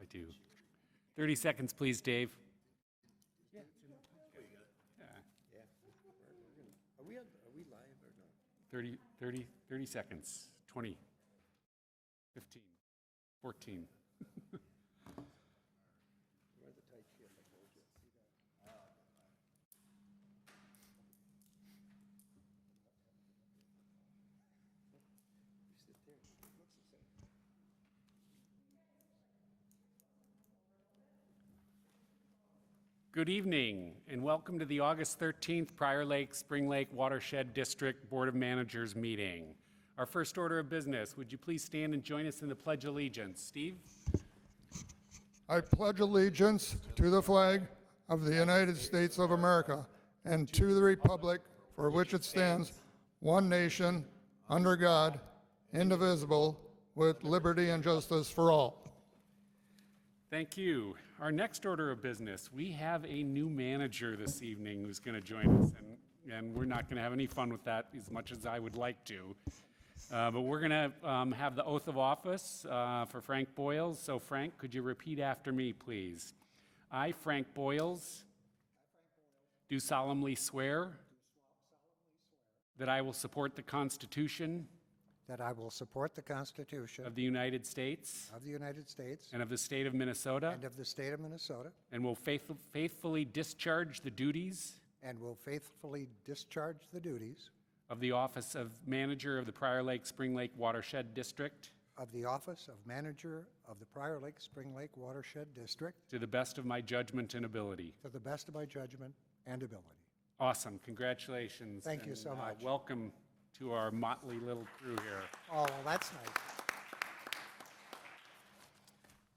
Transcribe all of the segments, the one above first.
I do. 30 seconds, please, Dave. Yeah. Are we live or no? 30 seconds. 20, 15, 14. We're at the tight ship, I told you. You sit there, it looks the same. Good evening, and welcome to the August 13th Prior Lake Spring Lake Watershed District Board of Managers meeting. Our first order of business, would you please stand and join us in the Pledge of Allegiance? Steve? I pledge allegiance to the flag of the United States of America and to the republic for which it stands, one nation, under God, indivisible, with liberty and justice for all. Thank you. Our next order of business, we have a new manager this evening who's going to join us, and we're not going to have any fun with that as much as I would like to. But we're going to have the oath of office for Frank Boyles. So Frank, could you repeat after me, please? I, Frank Boyles, do solemnly swear that I will support the Constitution That I will support the Constitution of the United States of the United States and of the state of Minnesota, and of the state of Minnesota, and will faithfully discharge the duties and will faithfully discharge the duties of the office of manager of the Prior Lake Spring Lake Watershed District of the office of manager of the Prior Lake Spring Lake Watershed District to the best of my judgment and ability. to the best of my judgment and ability. Awesome. Congratulations. Thank you so And, much. Welcome to our motley little crew here. Oh, well, that's nice.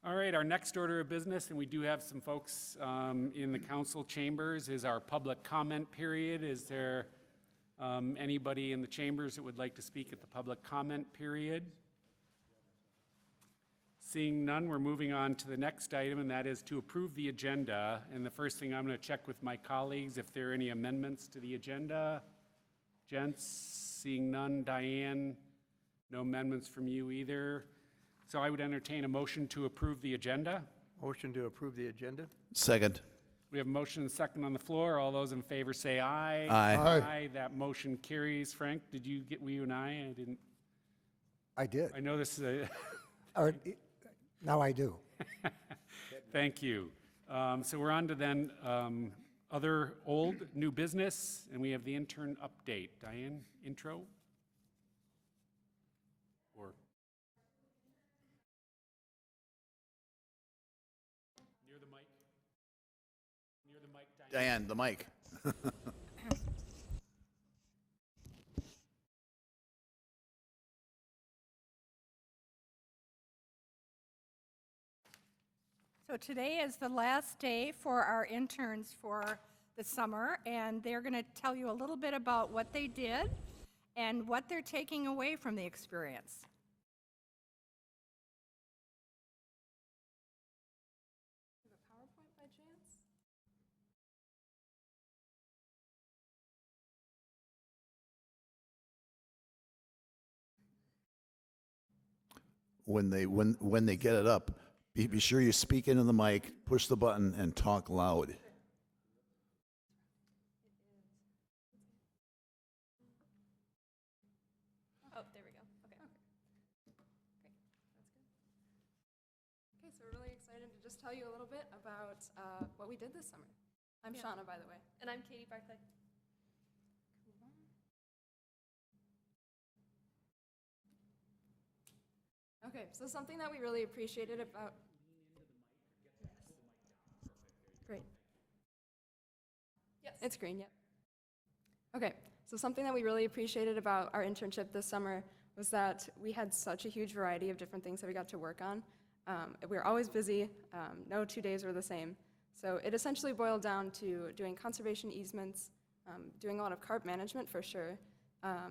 All right, our next order of business, and we do have some folks in the council chambers, is our public comment period. Is there anybody in the chambers that would like to speak at the public comment period? Seeing none, we're moving on to the next item, and that is to approve the agenda. And the first thing, I'm going to check with my colleagues if there are any amendments to the agenda. Gents, seeing none. Diane, no amendments from you either. So I would entertain a motion to approve the agenda. Motion to approve the agenda? Second. We have a motion and a second on the floor. All those in favor say aye. Aye. Aye. That motion carries. Frank, did you get, were you and I didn't, I did. I know this is a, Or, now I do. thank you. So we're on to then other old, new business, and we have the intern update. Diane, intro? Or? Near the mic? Near the mic, Diane? Diane, the mic. So today is the last day for our interns for the summer, and they're going to tell you a little bit about what they did and what they're taking away from the experience. You have a PowerPoint by chance? When they get it up, be sure you speak into the mic, push the button, and talk loud. Oh, there we go. Okay. Great. That's good. Okay, so we're really excited to just tell you a little bit about what we did this summer. I'm Shauna, by the way. And I'm Katie Barclay. Okay, so something that we really appreciated about... Great. Yes. It's green, yep. Okay, so something that we really appreciated about our internship this summer was that we had such a huge variety of different things that we got to work on. We were always busy, no 2 days were the same. So it essentially boiled down to doing conservation easements, doing a lot of CARP management for sure,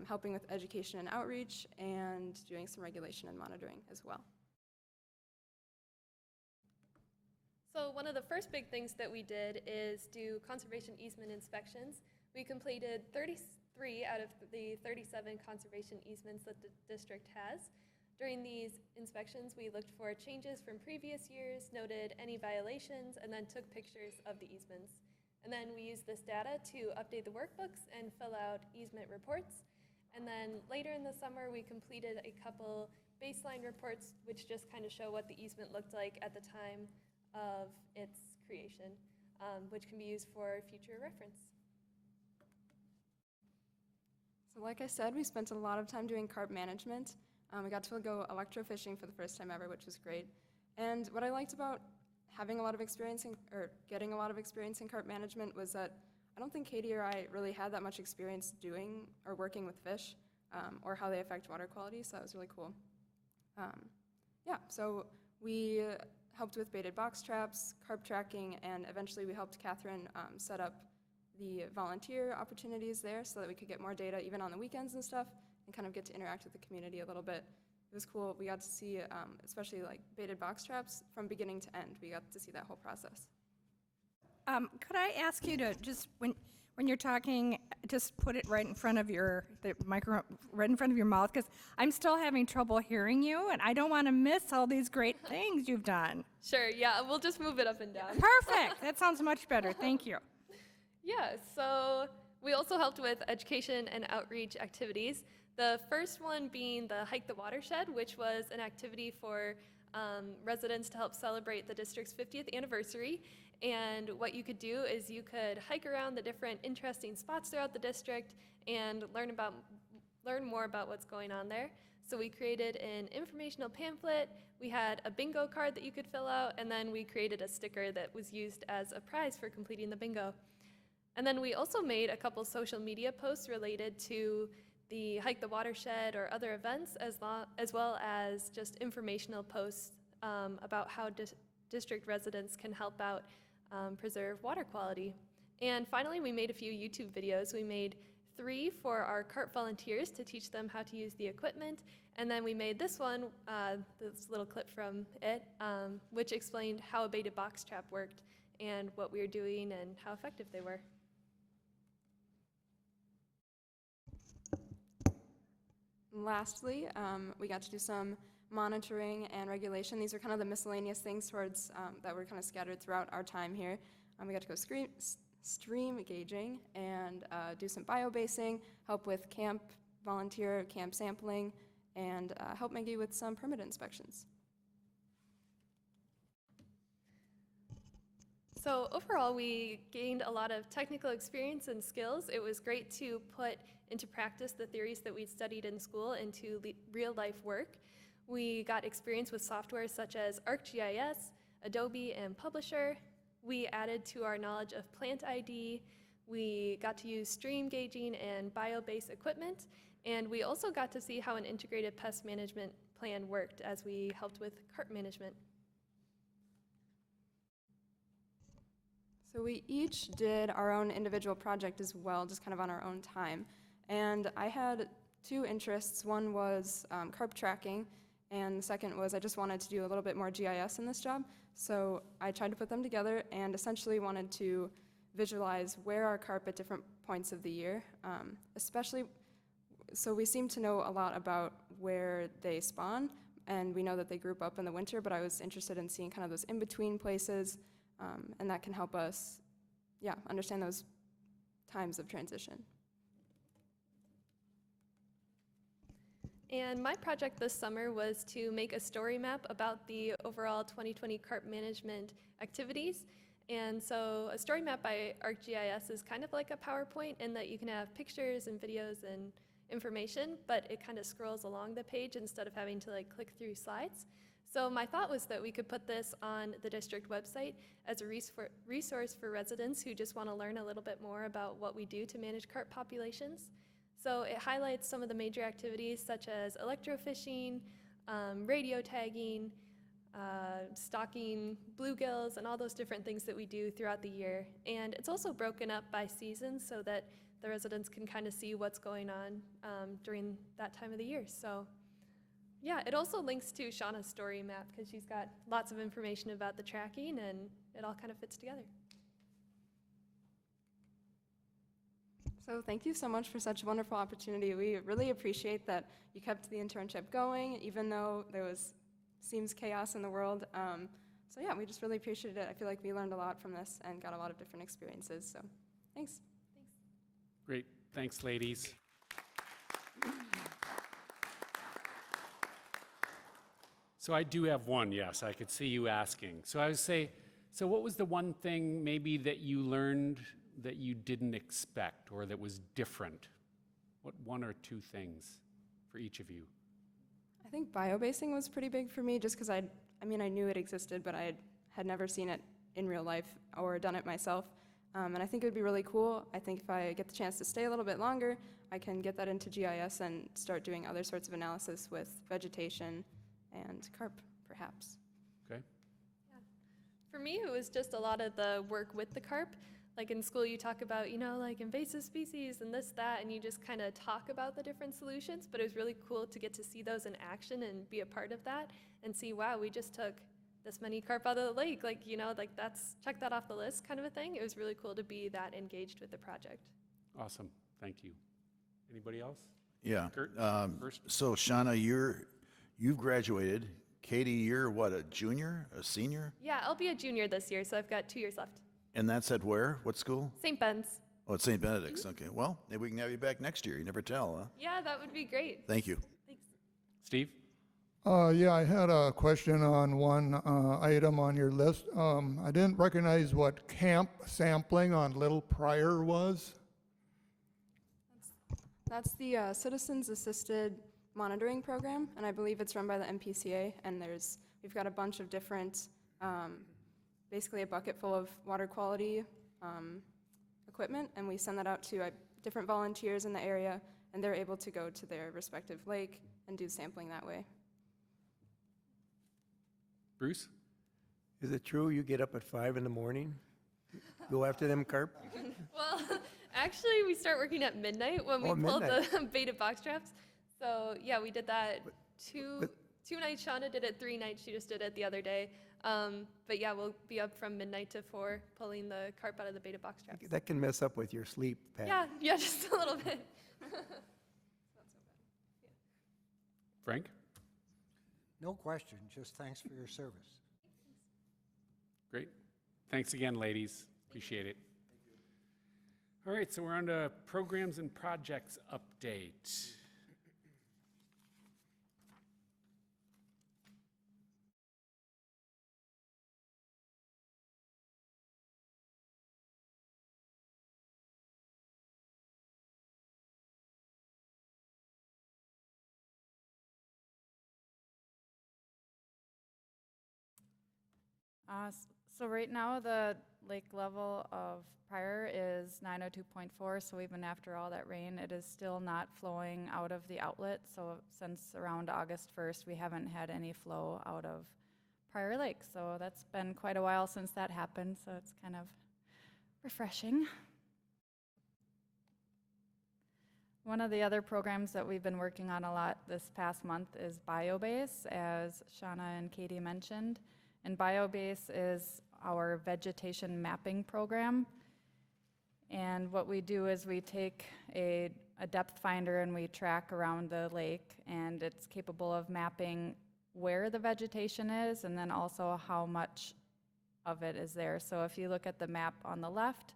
helping with education and outreach, and doing some regulation and monitoring as well. So one of the first big things that we did is do conservation easement inspections. We completed 33 out of the 37 conservation easements that the district has. During these inspections, we looked for changes from previous years, noted any violations, and then took pictures of the easements. And then we used this data to update the workbooks and fill out easement reports. And then later in the summer, we completed a couple baseline reports, which just kind of show what the easement looked like at the time of its creation, which can be used for future reference. So like I said, we spent a lot of time doing carp management. We got to go electrofishing for the first time ever, which was great. And what I liked about having a lot of experience or getting a lot of experience in carp management was that I don't think Katie or I really had that much experience doing or working with fish or how they affect water quality, so that was really cool. Yeah, so we helped with baited box traps, carp tracking, and eventually we helped Catherine set up the volunteer opportunities there so that we could get more data even on the weekends and stuff and kind of get to interact with the community a little bit. It was cool. We got to see, especially like baited box traps from beginning to end. We got to see that whole process. Could I ask you to just, when you're talking, just put it right in front of the micro, right in front of your mouth, because I'm still having trouble hearing you, and I don't want to miss all these great things you've done. Sure, yeah, we'll just move it up and down. Perfect. That sounds much better. Thank you. Yeah, so we also helped with education and outreach activities. The first one being the Hike the Watershed, which was an activity for residents to help celebrate the district's 50th anniversary. And what you could do is you could hike around the different interesting spots throughout the district and learn more about what's going on there. So we created an informational pamphlet, we had a bingo card that you could fill out, and then we created a sticker that was used as a prize for completing the bingo. And then we also made a couple social media posts related to the Hike the Watershed or other events, as well as just informational posts about how district residents can help out preserve water quality. And finally, we made a few YouTube videos. We made 3 for our CARP volunteers to teach them how to use the equipment, and then we made this one, this little clip from it, which explained how a baited box trap worked and what we were doing and how effective they were. Lastly, we got to do some monitoring and regulation. These are kind of the miscellaneous things towards that were kind of scattered throughout our time here. We got to go stream gauging and do some biobasing, help with volunteer camp sampling, and help Maggie with some permit inspections. So overall, we gained a lot of technical experience and skills. It was great to put into practice the theories that we'd studied in school into real-life work. We got experience with software such as ArcGIS, Adobe, and Publisher. We added to our knowledge of plant ID. We got to use stream gauging and bio-based equipment. And we also got to see how an integrated pest management plan worked as we helped with CARP management. So we each did our own individual project as well, just kind of on our own time. And I had 2 interests. One was CARP tracking, and the second was I just wanted to do a little bit more GIS in this job. So I tried to put them together and essentially wanted to visualize where are CARP at different points of the year, especially, so we seem to know a lot about where they spawn, and we know that they group up in the winter, but I was interested in seeing kind of those in-between places, and that can help us, understand those times of transition. And my project this summer was to make a story map about the overall 2020 CARP management activities. And so a story map by ArcGIS is kind of like a PowerPoint in that you can have pictures and videos and information, but it kind of scrolls along the page instead of having to click through slides. So my thought was that we could put this on the district website as a resource for residents who just want to learn a little bit more about what we do to manage carp populations. So it highlights some of the major activities such as electrofishing, radio tagging, stocking bluegills, and all those different things that we do throughout the year. And it's also broken up by season so that the residents can kind of see what's going on during that time of the year. So yeah, it also links to Shauna's story map because she's got lots of information about the tracking and it all kind of fits together. So thank you so much for such a wonderful opportunity. We really appreciate that you kept the internship going, even though seems chaos in the world. So yeah, we just really appreciated it. I feel like we learned a lot from this and got a lot of different experiences. So thanks. Great, thanks, ladies. So I do have one, yes, I could see you asking. So I would say, so what was the one thing maybe that you learned that you didn't expect or that was different? What one or two things for each of you? I think biobasing was pretty big for me just because I knew it existed, but I had never seen it in real life or done it myself. And I think it would be really cool. I think if I get the chance to stay a little bit longer, I can get that into GIS and start doing other sorts of analysis with vegetation and CARP, perhaps. Okay. For me, it was just a lot of the work with the CARP. Like in school, you talk about, like invasive species and this, that, and you just kind of talk about the different solutions, but it was really cool to get to see those in action and be a part of that and see, wow, we just took this many carp out of the lake, that's, check that off the list kind of a thing. It was really cool to be that engaged with the project. Awesome, thank you. Anybody else? Yeah. Kurt, first. So Shauna, you've graduated. Katie, you're what, a junior, a senior? Yeah, I'll be a junior this year, so I've got 2 years left. And that's at where? What school? St. Ben's. Oh, at St. Benedict's. Okay. Well, maybe we can have you back next year. You never tell, huh? Yeah, that would be great. Thank you. Thanks. Steve? Yeah, I had a question on one item on your list. I didn't recognize what camp sampling on Little Pryor was. That's the Citizens Assisted Monitoring Program, and I believe it's run by the MPCA, and we've got a bunch of different, basically a bucket full of water quality equipment, and we send that out to different volunteers in the area, and they're able to go to their respective lake and do sampling that way. Bruce? Is it true you get up at 5 in the morning? Go after them carp? Well, actually, we start working at midnight when we pull midnight. the baited box traps. So yeah, we did that two nights. Shauna did it 3 nights. She just did it the other day. But yeah, we'll be up from midnight to 4 pulling the carp out of the baited box traps. That can mess up with your sleep pattern. Yeah, just a little bit. Frank? No question, just thanks for your service. Great. Thanks again, ladies. Appreciate it. All right, so we're on to programs and projects update. So right now, the lake level of Pryor is 902.4, so even after all that rain, it is still not flowing out of the outlet. So since around August 1st, we haven't had any flow out of Pryor Lake. So that's been quite a while since that happened, so it's kind of refreshing. One of the other programs that we've been working on a lot this past month is BioBase, as Shauna and Katie mentioned. And BioBase is our vegetation mapping program. And what we do is we take a depth finder and we track around the lake, and it's capable of mapping where the vegetation is and then also how much of it is there. So if you look at the map on the left,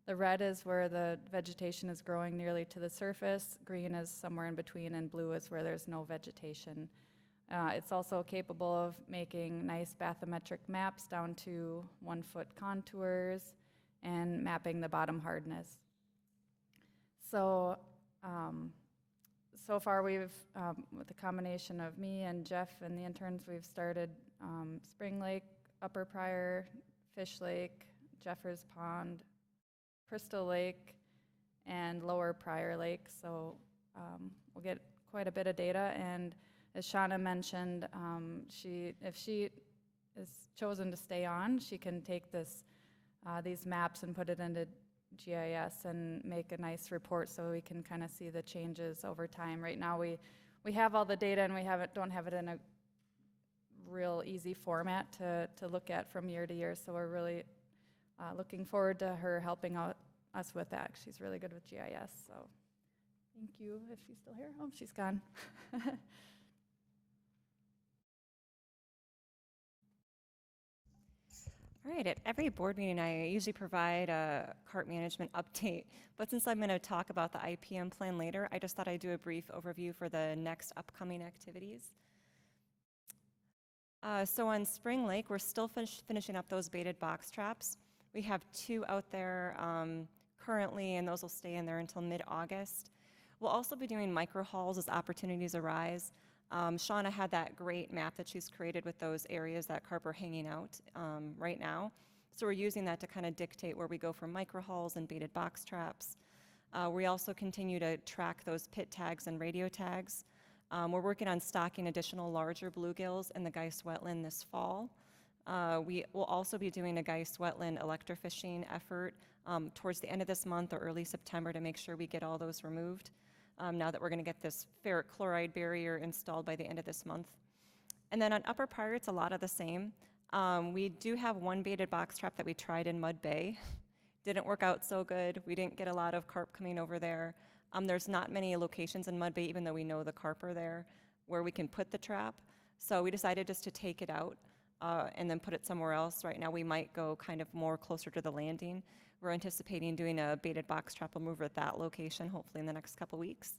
the red is where the vegetation is growing nearly to the surface, green is somewhere in between, and blue is where there's no vegetation. It's also capable of making nice bathymetric maps down to 1-foot contours and mapping the bottom hardness. So, so far we've, with the combination of me and Jeff and the interns, we've started Spring Lake, Upper Pryor, Fish Lake, Jeffers Pond, Crystal Lake, and Lower Pryor Lake. So we'll get quite a bit of data, and as Shauna mentioned, if she is chosen to stay on, she can take these maps and put it into GIS and make a nice report so we can kind of see the changes over time. Right now we have all the data and we don't have it in a real easy format to look at from year to year, so we're really looking forward to her helping out us with that. She's really good with GIS, so thank you if she's still here. Oh, she's gone. All right, at every board meeting, I usually provide a CARP management update, but since I'm going to talk about the IPM plan later, I just thought I'd do a brief overview for the next upcoming activities. So on Spring Lake, we're still finishing up those baited box traps. We have 2 out there currently, and those will stay in there until mid-August. We'll also be doing micro hauls as opportunities arise. Shauna had that great map that she's created with those areas that CARP are hanging out right now. So we're using that to kind of dictate where we go for micro hauls and baited box traps. We also continue to track those pit tags and radio tags. We're working on stocking additional larger bluegills in the Geist wetland this fall. We will also be doing a Geist wetland electrofishing effort towards the end of this month or early September to make sure we get all those removed. Now that we're going to get this ferric chloride barrier installed by the end of this month. And then on Upper Pirates, a lot of the same. We do have one baited box trap that we tried in Mud Bay. Didn't work out so good. We didn't get a lot of carp coming over there. There's not many locations in Mud Bay, even though we know the carp are there, where we can put the trap. So we decided just to take it out and then put it somewhere else. Right now we might go kind of more closer to the landing. We're anticipating doing a baited box trap remover at that location, hopefully in the next couple weeks.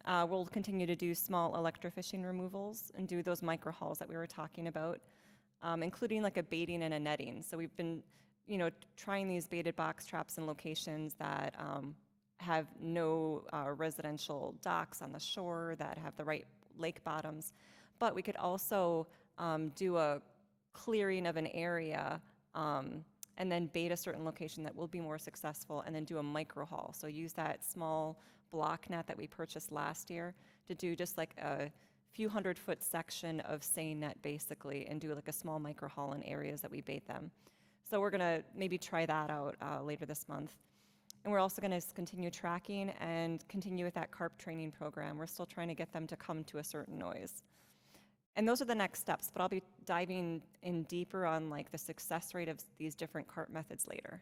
We'll continue to do small electrofishing removals and do those micro hauls that we were talking about, including like a baiting and a netting. So we've been, trying these baited box traps in locations that have no residential docks on the shore, that have the right lake bottoms. But we could also do a clearing of an area and then bait a certain location that will be more successful, and then do a micro haul. So use that small block net that we purchased last year to do just like a few 100-foot section of seine net basically, and do like a small micro haul in areas that we bait them. So we're gonna maybe try that out later this month. And we're also gonna continue tracking and continue with that CARP training program. We're still trying to get them to come to a certain noise. And those are the next steps, but I'll be diving in deeper on like the success rate of these different CARP methods later.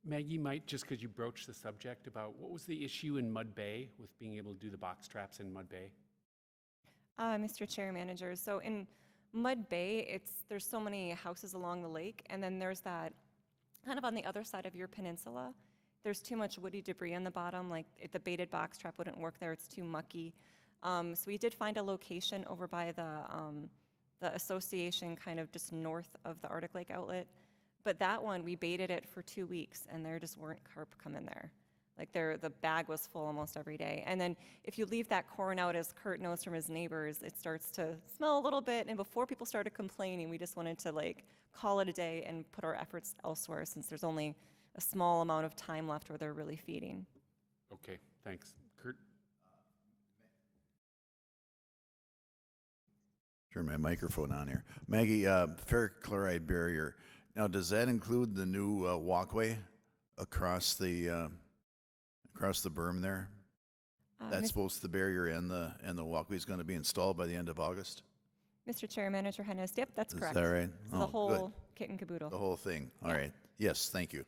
Maggie, might, just because you broached the subject about what was the issue in Mud Bay with being able to do the box traps in Mud Bay? Mr. Chair Manager, so in Mud Bay, there's so many houses along the lake, and then there's that kind of on the other side of your peninsula. There's too much woody debris on the bottom, like if the baited box trap wouldn't work there, it's too mucky. So we did find a location over by the association kind of just north of the Arctic Lake outlet. But that one, we baited it for 2 weeks and there just weren't carp coming there. Like the bag was full almost every day. And then if you leave that corn out, as Kurt knows from his neighbors, it starts to smell a little bit. And before people started complaining, we just wanted to like call it a day and put our efforts elsewhere, since there's only a small amount of time left where they're really feeding. Okay, thanks. Kurt? Turn my microphone on here. Maggie, ferric chloride barrier. Now, does that include the new walkway across the berm there? That's both the barrier and the walkway is going to be installed by the end of August? Mr. Chair, Manager Hennis, yep, that's correct. Is that right? So the whole kit and caboodle. The whole thing. All Yeah. right. Yes, thank you.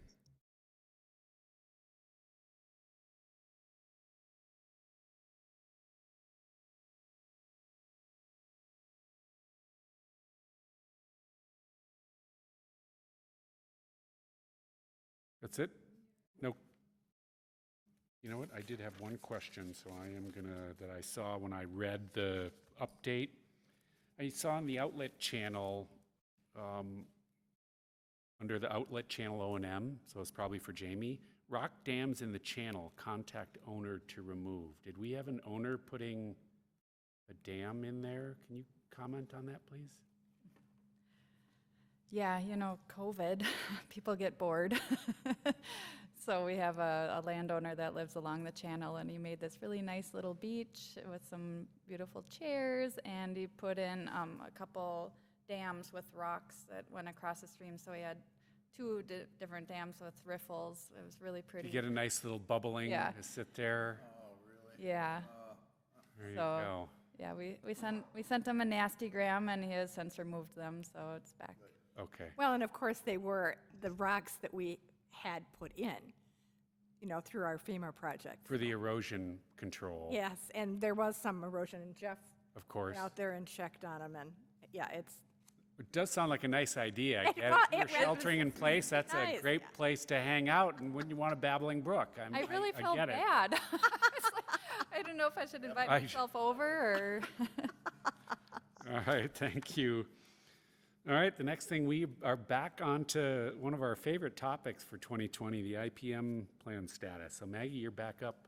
That's it? No. You know what? I did have one question, so I am gonna, that I saw when I read the update. I saw on the outlet channel, under the outlet channel O&M, so it's probably for Jamie, rock dams in the channel, contact owner to remove. Did we have an owner putting a dam in there? Can you comment on that, please? Yeah, COVID, people get bored. So we have a landowner that lives along the channel, and he made this really nice little beach with some beautiful chairs, and he put in a couple dams with rocks that went across the stream. So he had two different dams with riffles. It was really pretty. You get a nice little bubbling Yeah. to sit there. Yeah. There you So, go. yeah, we sent him a nasty gram, and he has since removed them, so it's back. Okay. Well, and of course, they were the rocks that we had put in, through our FEMA project. For the erosion control. Yes, and there was some erosion, and Jeff Of course. went out there and checked on them, and yeah, it does sound like a nice idea. I get it. was- If you're it was sheltering in place, that's a nice, great yeah. place to hang out, and when you want a babbling brook. I really felt get it. bad. I didn't know if I should invite myself over or. All right, thank you. All right, the next thing, we are back onto one of our favorite topics for 2020, the IPM plan status. So Maggie, you're back up.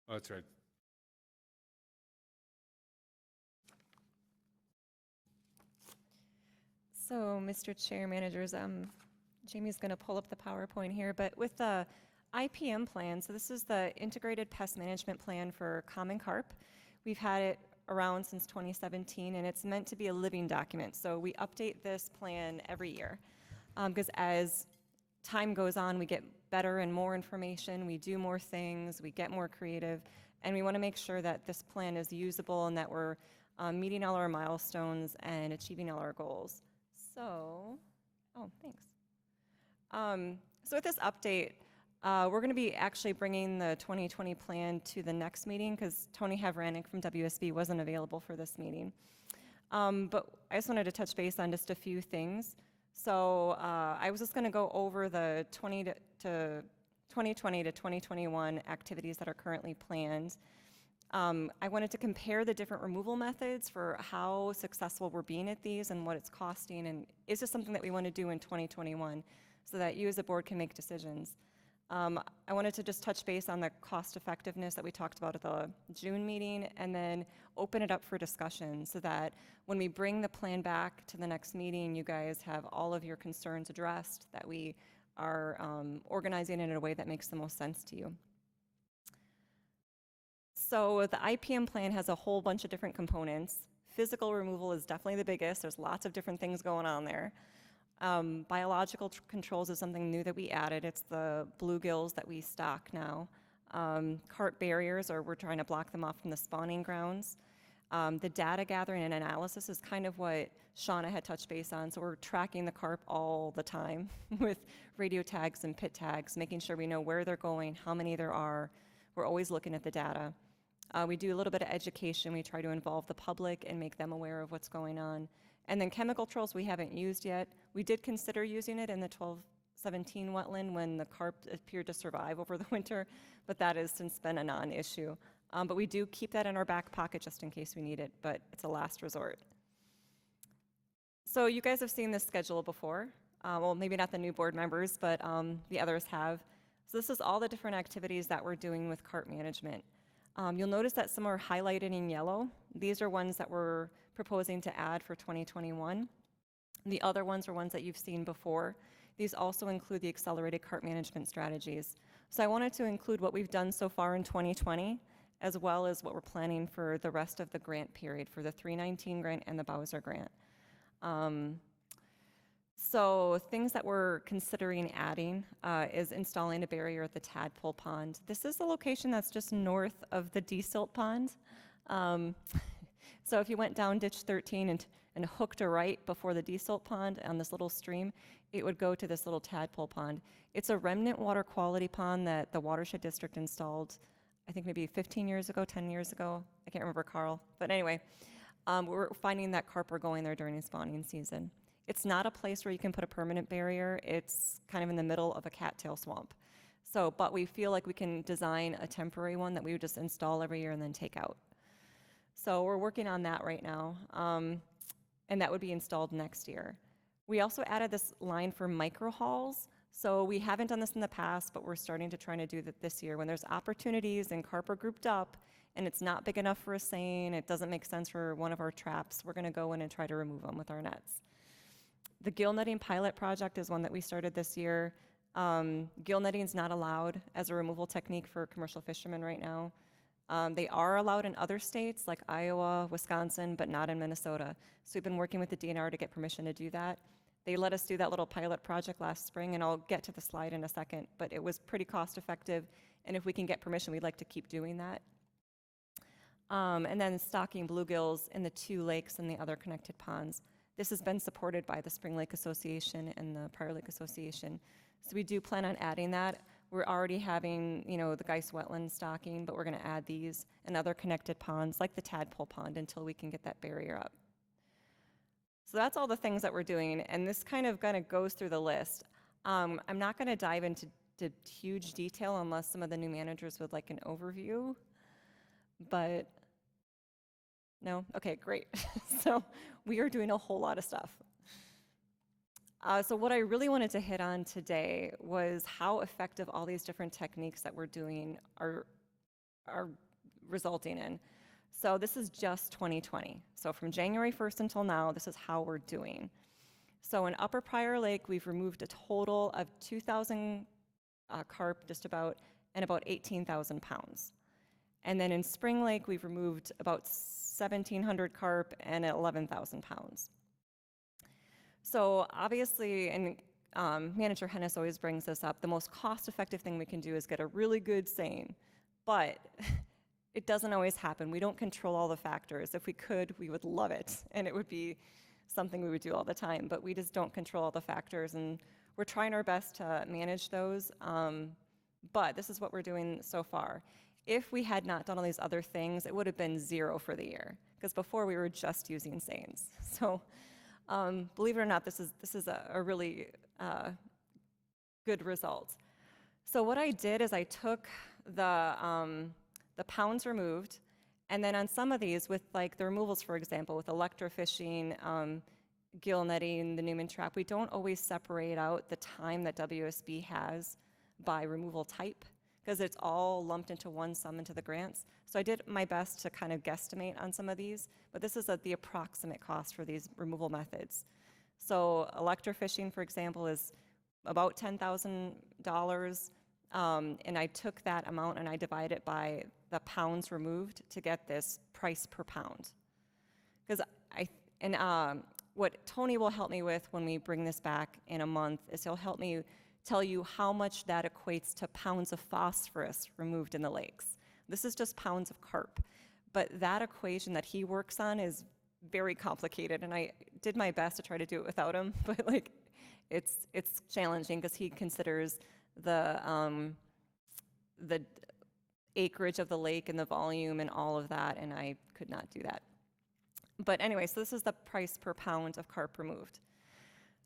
Oh, that's right. So, Mr. Chair, managers, Jamie's going to pull up the PowerPoint here, but with the IPM plan, so this is the Integrated Pest Management Plan for Common Carp. We've had it around since 2017, and it's meant to be a living document. So we update this plan every year, because as time goes on, we get better and more information, we do more things, we get more creative, and we want to make sure that this plan is usable and that we're meeting all our milestones and achieving all our goals. So, oh, thanks. So with this update, we're going to be actually bringing the 2020 plan to the next meeting because Tony Havranek from WSB wasn't available for this meeting. But I just wanted to touch base on just a few things. So I was just going to go over the 2020 to 2021 activities that are currently planned. I wanted to compare the different removal methods for how successful we're being at these and what it's costing, and is this something that we want to do in 2021 so that you as a board can make decisions. I wanted to just touch base on the cost effectiveness that we talked about at the June meeting and then open it up for discussion so that when we bring the plan back to the next meeting, you guys have all of your concerns addressed, that we are organizing it in a way that makes the most sense to you. So the IPM plan has a whole bunch of different components. Physical removal is definitely the biggest. There's lots of different things going on there. Biological controls is something new that we added. It's the bluegills that we stock now. CARP barriers, or we're trying to block them off from the spawning grounds. The data gathering and analysis is kind of what Shauna had touched base on. So we're tracking the CARP all the time with radio tags and pit tags, making sure we know where they're going, how many there are. We're always looking at the data. We do a little bit of education. We try to involve the public and make them aware of what's going on. And then chemical controls we haven't used yet. We did consider using it in the 1217 wetland when the carp appeared to survive over the winter, but that has since been a non-issue. But we do keep that in our back pocket just in case we need it, but it's a last resort. So you guys have seen this schedule before. Well, maybe not the new board members, but the others have. So this is all the different activities that we're doing with carp management. You'll notice that some are highlighted in yellow. These are ones that we're proposing to add for 2021. The other ones are ones that you've seen before. These also include the accelerated carp management strategies. So I wanted to include what we've done so far in 2020, as well as what we're planning for the rest of the grant period, for the 319 grant and the Bowser grant. So things that we're considering adding is installing a barrier at the tadpole pond. This is the location that's just north of the desilt pond. So if you went down ditch 13 and hooked a right before the desilt pond on this little stream, it would go to this little tadpole pond. It's a remnant water quality pond that the watershed district installed, I think maybe 15 years ago, 10 years ago. I can't remember, Carl. But anyway, we're finding that carp are going there during the spawning season. It's not a place where you can put a permanent barrier. It's kind of in the middle of a cattail swamp. So, but we feel like we can design a temporary one that we would just install every year and then take out. So we're working on that right now, and that would be installed next year. We also added this line for micro hauls. So we haven't done this in the past, but we're starting to try to do that this year. When there's opportunities and carp are grouped up and it's not big enough for a seine, it doesn't make sense for one of our traps, we're gonna go in and try to remove them with our nets. The gill netting pilot project is one that we started this year. Gill netting is not allowed as a removal technique for commercial fishermen right now. They are allowed in other states like Iowa, Wisconsin, but not in Minnesota. So we've been working with the DNR to get permission to do that. They let us do that little pilot project last spring, and I'll get to the slide in a second, but it was pretty cost effective, and if we can get permission, we'd like to keep doing that. And then stocking bluegills in the 2 lakes and the other connected ponds. This has been supported by the Spring Lake Association and the Prior Lake Association. So we do plan on adding that. We're already having, the Geist wetland stocking, but we're going to add these and other connected ponds like the tadpole pond until we can get that barrier up. So that's all the things that we're doing, and this kind of goes through the list. I'm not going to dive into huge detail unless some of the new managers would like an overview, but no? Okay, great. So we are doing a whole lot of stuff. So what I really wanted to hit on today was how effective all these different techniques that we're doing are resulting in. So this is just 2020. So from January 1st until now, this is how we're doing. So in Upper Prior Lake, we've removed a total of 2,000 carp, just about, and about 18,000 pounds. And then in Spring Lake, we've removed about 1,700 carp and 11,000 pounds. So obviously, and Manager Hennis always brings this up, the most cost-effective thing we can do is get a really good seine. But it doesn't always happen. We don't control all the factors. If we could, we would love it, and it would be something we would do all the time, but we just don't control all the factors, and we're trying our best to manage those, but this is what we're doing so far. If we had not done all these other things, it would have been 0 for the year, because before we were just using seines. So believe it or not, this is a really good result. So what I did is I took the pounds removed, and then on some of these, with like the removals, for example, with electrofishing, gill netting, the Newman trap, we don't always separate out the time that WSB has by removal type, because it's all lumped into one sum into the grants. So I did my best to kind of guesstimate on some of these, but this is the approximate cost for these removal methods. So electrofishing, for example, is about $10,000, and I took that amount and I divided it by the pounds removed to get this price per pound. Because what Tony will help me with when we bring this back in a month is he'll help me tell you how much that equates to pounds of phosphorus removed in the lakes. This is just pounds of carp. But that equation that he works on is very complicated, and I did my best to try to do it without him, but like it's challenging because he considers the acreage of the lake and the volume and all of that, and I could not do that. But anyway, so this is the price per pound of carp removed.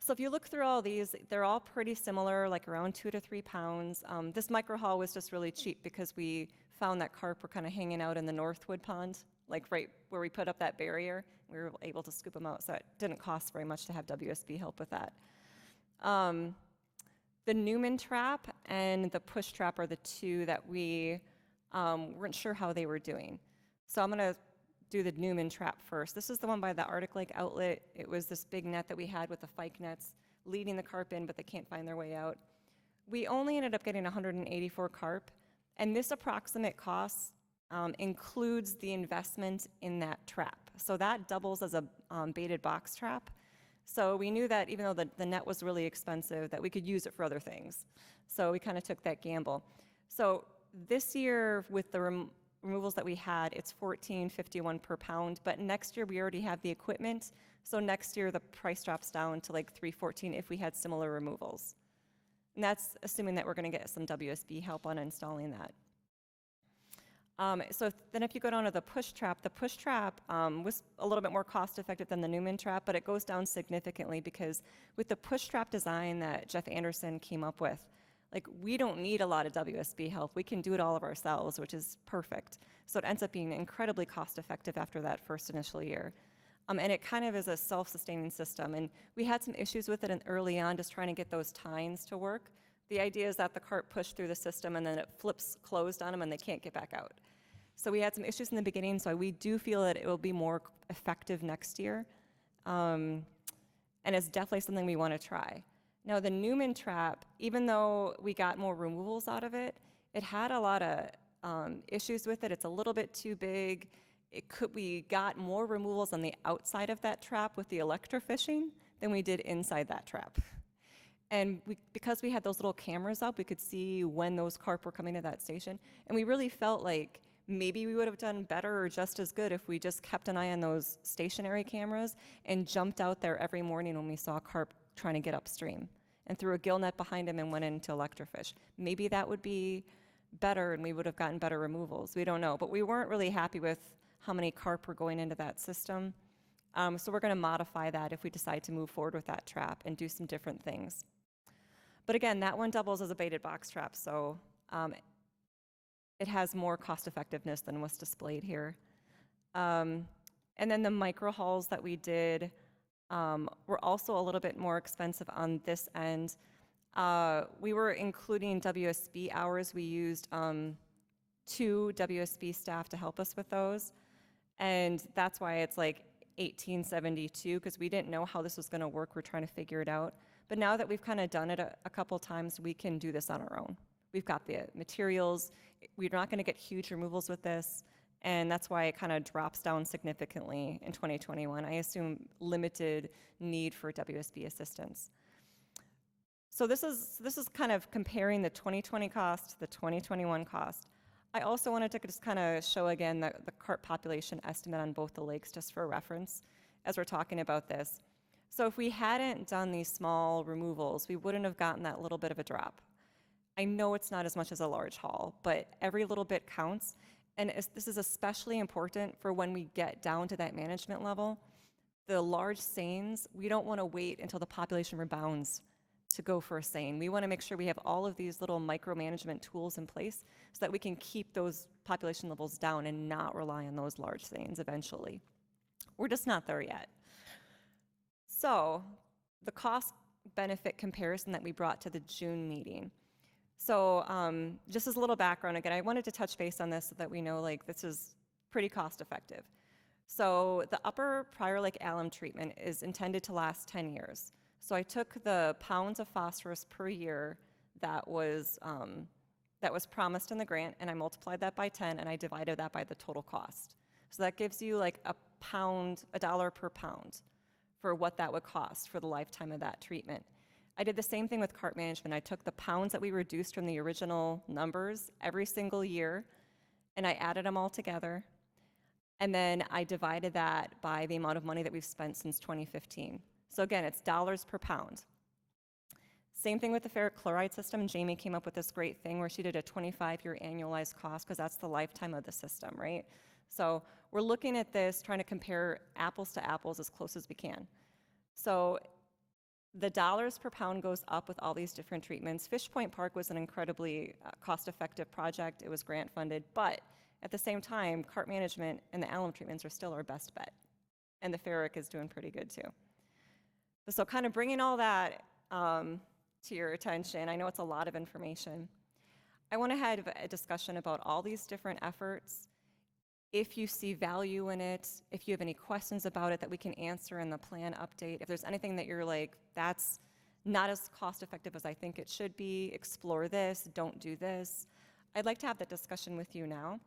So if you look through all these, they're all pretty similar, like around 2 to 3 pounds. This microhaul was just really cheap because we found that carp were kind of hanging out in the Northwood Pond, like right where we put up that barrier. We were able to scoop them out, so it didn't cost very much to have WSB help with that. The Newman trap and the push trap are the two that we weren't sure how they were doing. So I'm going to do the Newman trap first. This is the one by the Arctic Lake outlet. It was this big net that we had with the fike nets leading the carp in, but they can't find their way out. We only ended up getting 184 carp, and this approximate cost includes the investment in that trap. So that doubles as a baited box trap. So we knew that even though the net was really expensive, that we could use it for other things. So we kind of took that gamble. So this year, with the removals that we had, it's $14.51 per pound, but next year we already have the equipment, so next year the price drops down to like $3.14 if we had similar removals. And that's assuming that we're going to get some WSB help on installing that. So then if you go down to the push trap was a little bit more cost effective than the Newman trap, but it goes down significantly because with the push trap design that Jeff Anderson came up with, like, we don't need a lot of WSB help. We can do it all of ourselves, which is perfect. So it ends up being incredibly cost-effective after that first initial year. And it kind of is a self-sustaining system. And we had some issues with it early on, just trying to get those tines to work. The idea is that the carp push through the system and then it flips closed on them and they can't get back out. So we had some issues in the beginning, so we do feel that it will be more effective next year. And it's definitely something we want to try. Now, the Newman trap, even though we got more removals out of it, it had a lot of issues with it. It's a little bit too big. We got more removals on the outside of that trap with the electrofishing than we did inside that trap. And because we had those little cameras up, we could see when those carp were coming to that station. And we really felt like Maybe we would have done better or just as good if we just kept an eye on those stationary cameras and jumped out there every morning when we saw carp trying to get upstream and threw a gill net behind him and went into electrofish. Maybe that would be better and we would have gotten better removals. We don't know, but we weren't really happy with how many carp were going into that system. So we're going to modify that if we decide to move forward with that trap and do some different things. But again, that one doubles as a baited box trap, so it has more cost effectiveness than what's displayed here. And then the micro hauls that we did were also a little bit more expensive on this end. We were including WSB hours. We used 2 WSB staff to help us with those. And that's why it's like $18.72, because we didn't know how this was going to work. We're trying to figure it out. But now that we've kind of done it a couple times, we can do this on our own. We've got the materials. We're not going to get huge removals with this. And that's why it kind of drops down significantly in 2021. I assume limited need for WSB assistance. So this is kind of comparing the 2020 cost to the 2021 cost. I also wanted to just kind of show again the carp population estimate on both the lakes just for reference as we're talking about this. So if we hadn't done these small removals, we wouldn't have gotten that little bit of a drop. I know it's not as much as a large haul, but every little bit counts. And this is especially important for when we get down to that management level. The large seines, we don't want to wait until the population rebounds to go for a seine. We want to make sure we have all of these little micromanagement tools in place so that we can keep those population levels down and not rely on those large seines eventually. We're just not there yet. So the cost benefit comparison that we brought to the June meeting. So just as a little background, again, I wanted to touch base on this so that we know like this is pretty cost effective. So the upper Prior Lake alum treatment is intended to last 10 years. So I took the pounds of phosphorus per year that was promised in the grant, and I multiplied that by 10, and I divided that by the total cost. So that gives you like $1 per pound for what that would cost for the lifetime of that treatment. I did the same thing with carp management. I took the pounds that we reduced from the original numbers every single year, and I added them all together, and then I divided that by the amount of money that we've spent since 2015. So again, it's dollars per pound. Same thing with the ferric chloride system. Jamie came up with this great thing where she did a 25-year annualized cost because that's the lifetime of the system, right? So we're looking at this, trying to compare apples to apples as close as we can. So the dollars per pound goes up with all these different treatments. Fish Point Park was an incredibly cost-effective project. It was grant funded, but at the same time, carp management and the alum treatments are still our best bet. And the ferric is doing pretty good too. So kind of bringing all that to your attention, I know it's a lot of information. I want to have a discussion about all these different efforts. If you see value in it, if you have any questions about it that we can answer in the plan update, if there's anything that you're like, that's not as cost effective as I think it should be, explore this, don't do this. I'd like to have that discussion with you now.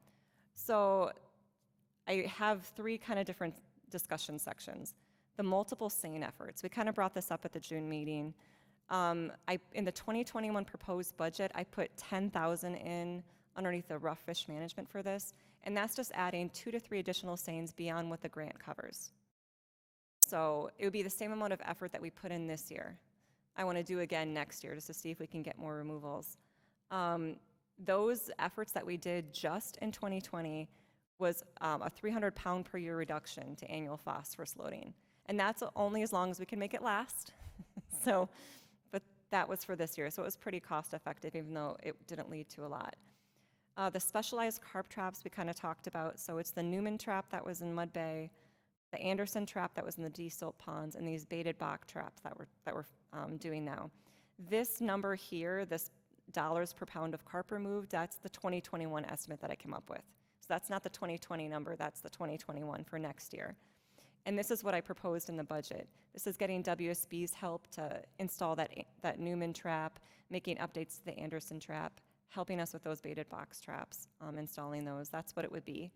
So I have 3 kind of different discussion sections. The multiple seine efforts. We kind of brought this up at the June meeting. In the 2021 proposed budget, I put $10,000 in underneath the rough fish management for this, and that's just adding 2 to 3 additional seines beyond what the grant covers. So it would be the same amount of effort that we put in this year. I want to do again next year just to see if we can get more removals. Those efforts that we did just in 2020 was a 300 pound per year reduction to annual phosphorus loading. And that's only as long as we can make it last. So, but that was for this year. So it was pretty cost effective, even though it didn't lead to a lot. The specialized carp traps we kind of talked about. So it's the Newman trap that was in Mud Bay, the Anderson trap that was in the de-silt ponds, and these baited Bach traps that we're doing now. This number here, this dollars per pound of carp removed, that's the 2021 estimate that I came up with. So that's not the 2020 number, that's the 2021 for next year. And this is what I proposed in the budget. This is getting WSB's help to install that Newman trap, making updates to the Anderson trap, helping us with those baited box traps, installing those. That's what it would be.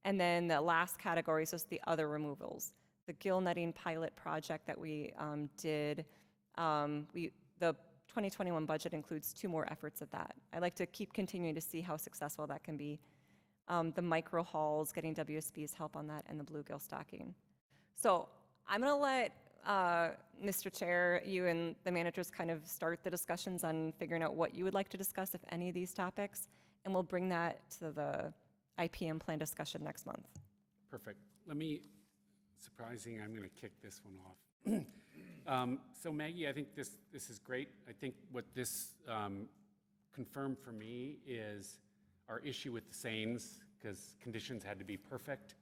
And then the last category is just the other removals. The gill netting pilot project that we did, the 2021 budget includes 2 more efforts of that. I like to keep continuing to see how successful that can be. the micro hauls, getting WSB's help on that, and the bluegill stocking. So I'm going to let Mr. Chair, you and the managers kind of start the discussions on figuring out what you would like to discuss, if any of these topics, and we'll bring that to the IPM plan discussion next month. Perfect. Surprising, I'm going to kick this one off. So Maggie, I think this is great. I think what this confirmed for me is our issue with the seines, because conditions had to be perfect.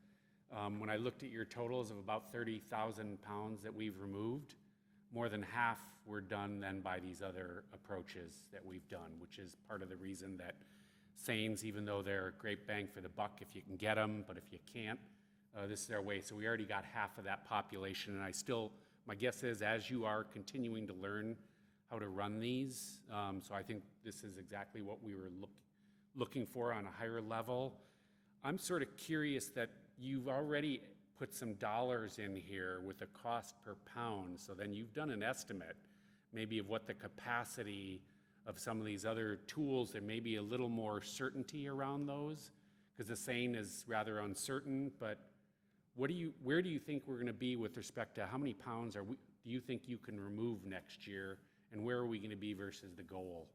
When I looked at your totals of about 30,000 pounds that we've removed, more than half were done then by these other approaches that we've done, which is part of the reason that seines, even though they're a great bang for the buck if you can get them, but if you can't, this is our way. So we already got half of that population, and my guess is as you are continuing to learn how to run these, so I think this is exactly what we were looking for on a higher level. I'm sort of curious that you've already put some dollars in here with a cost per pound, so then you've done an estimate maybe of what the capacity of some of these other tools, there may be a little more certainty around those, because the seine is rather uncertain, but where do you think we're going to be with respect to how many pounds do you think you can remove next year, and where are we going to be versus the goal?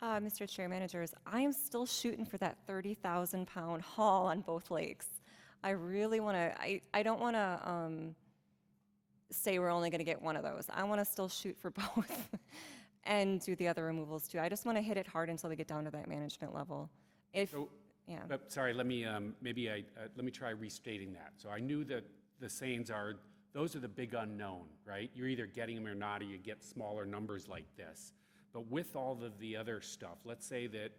Mr. Chair, managers, I am still shooting for that 30,000 pound haul on both lakes. I really want to, I don't want to say we're only going to get one of those. I want to still shoot for both and do the other removals too. I just want to hit it hard until we get down to that management level. Yeah. But sorry, let me try restating that. So I knew that the seines those are the big unknown, right? You're either getting them or not, or you get smaller numbers like this. But with all of the other stuff, let's say that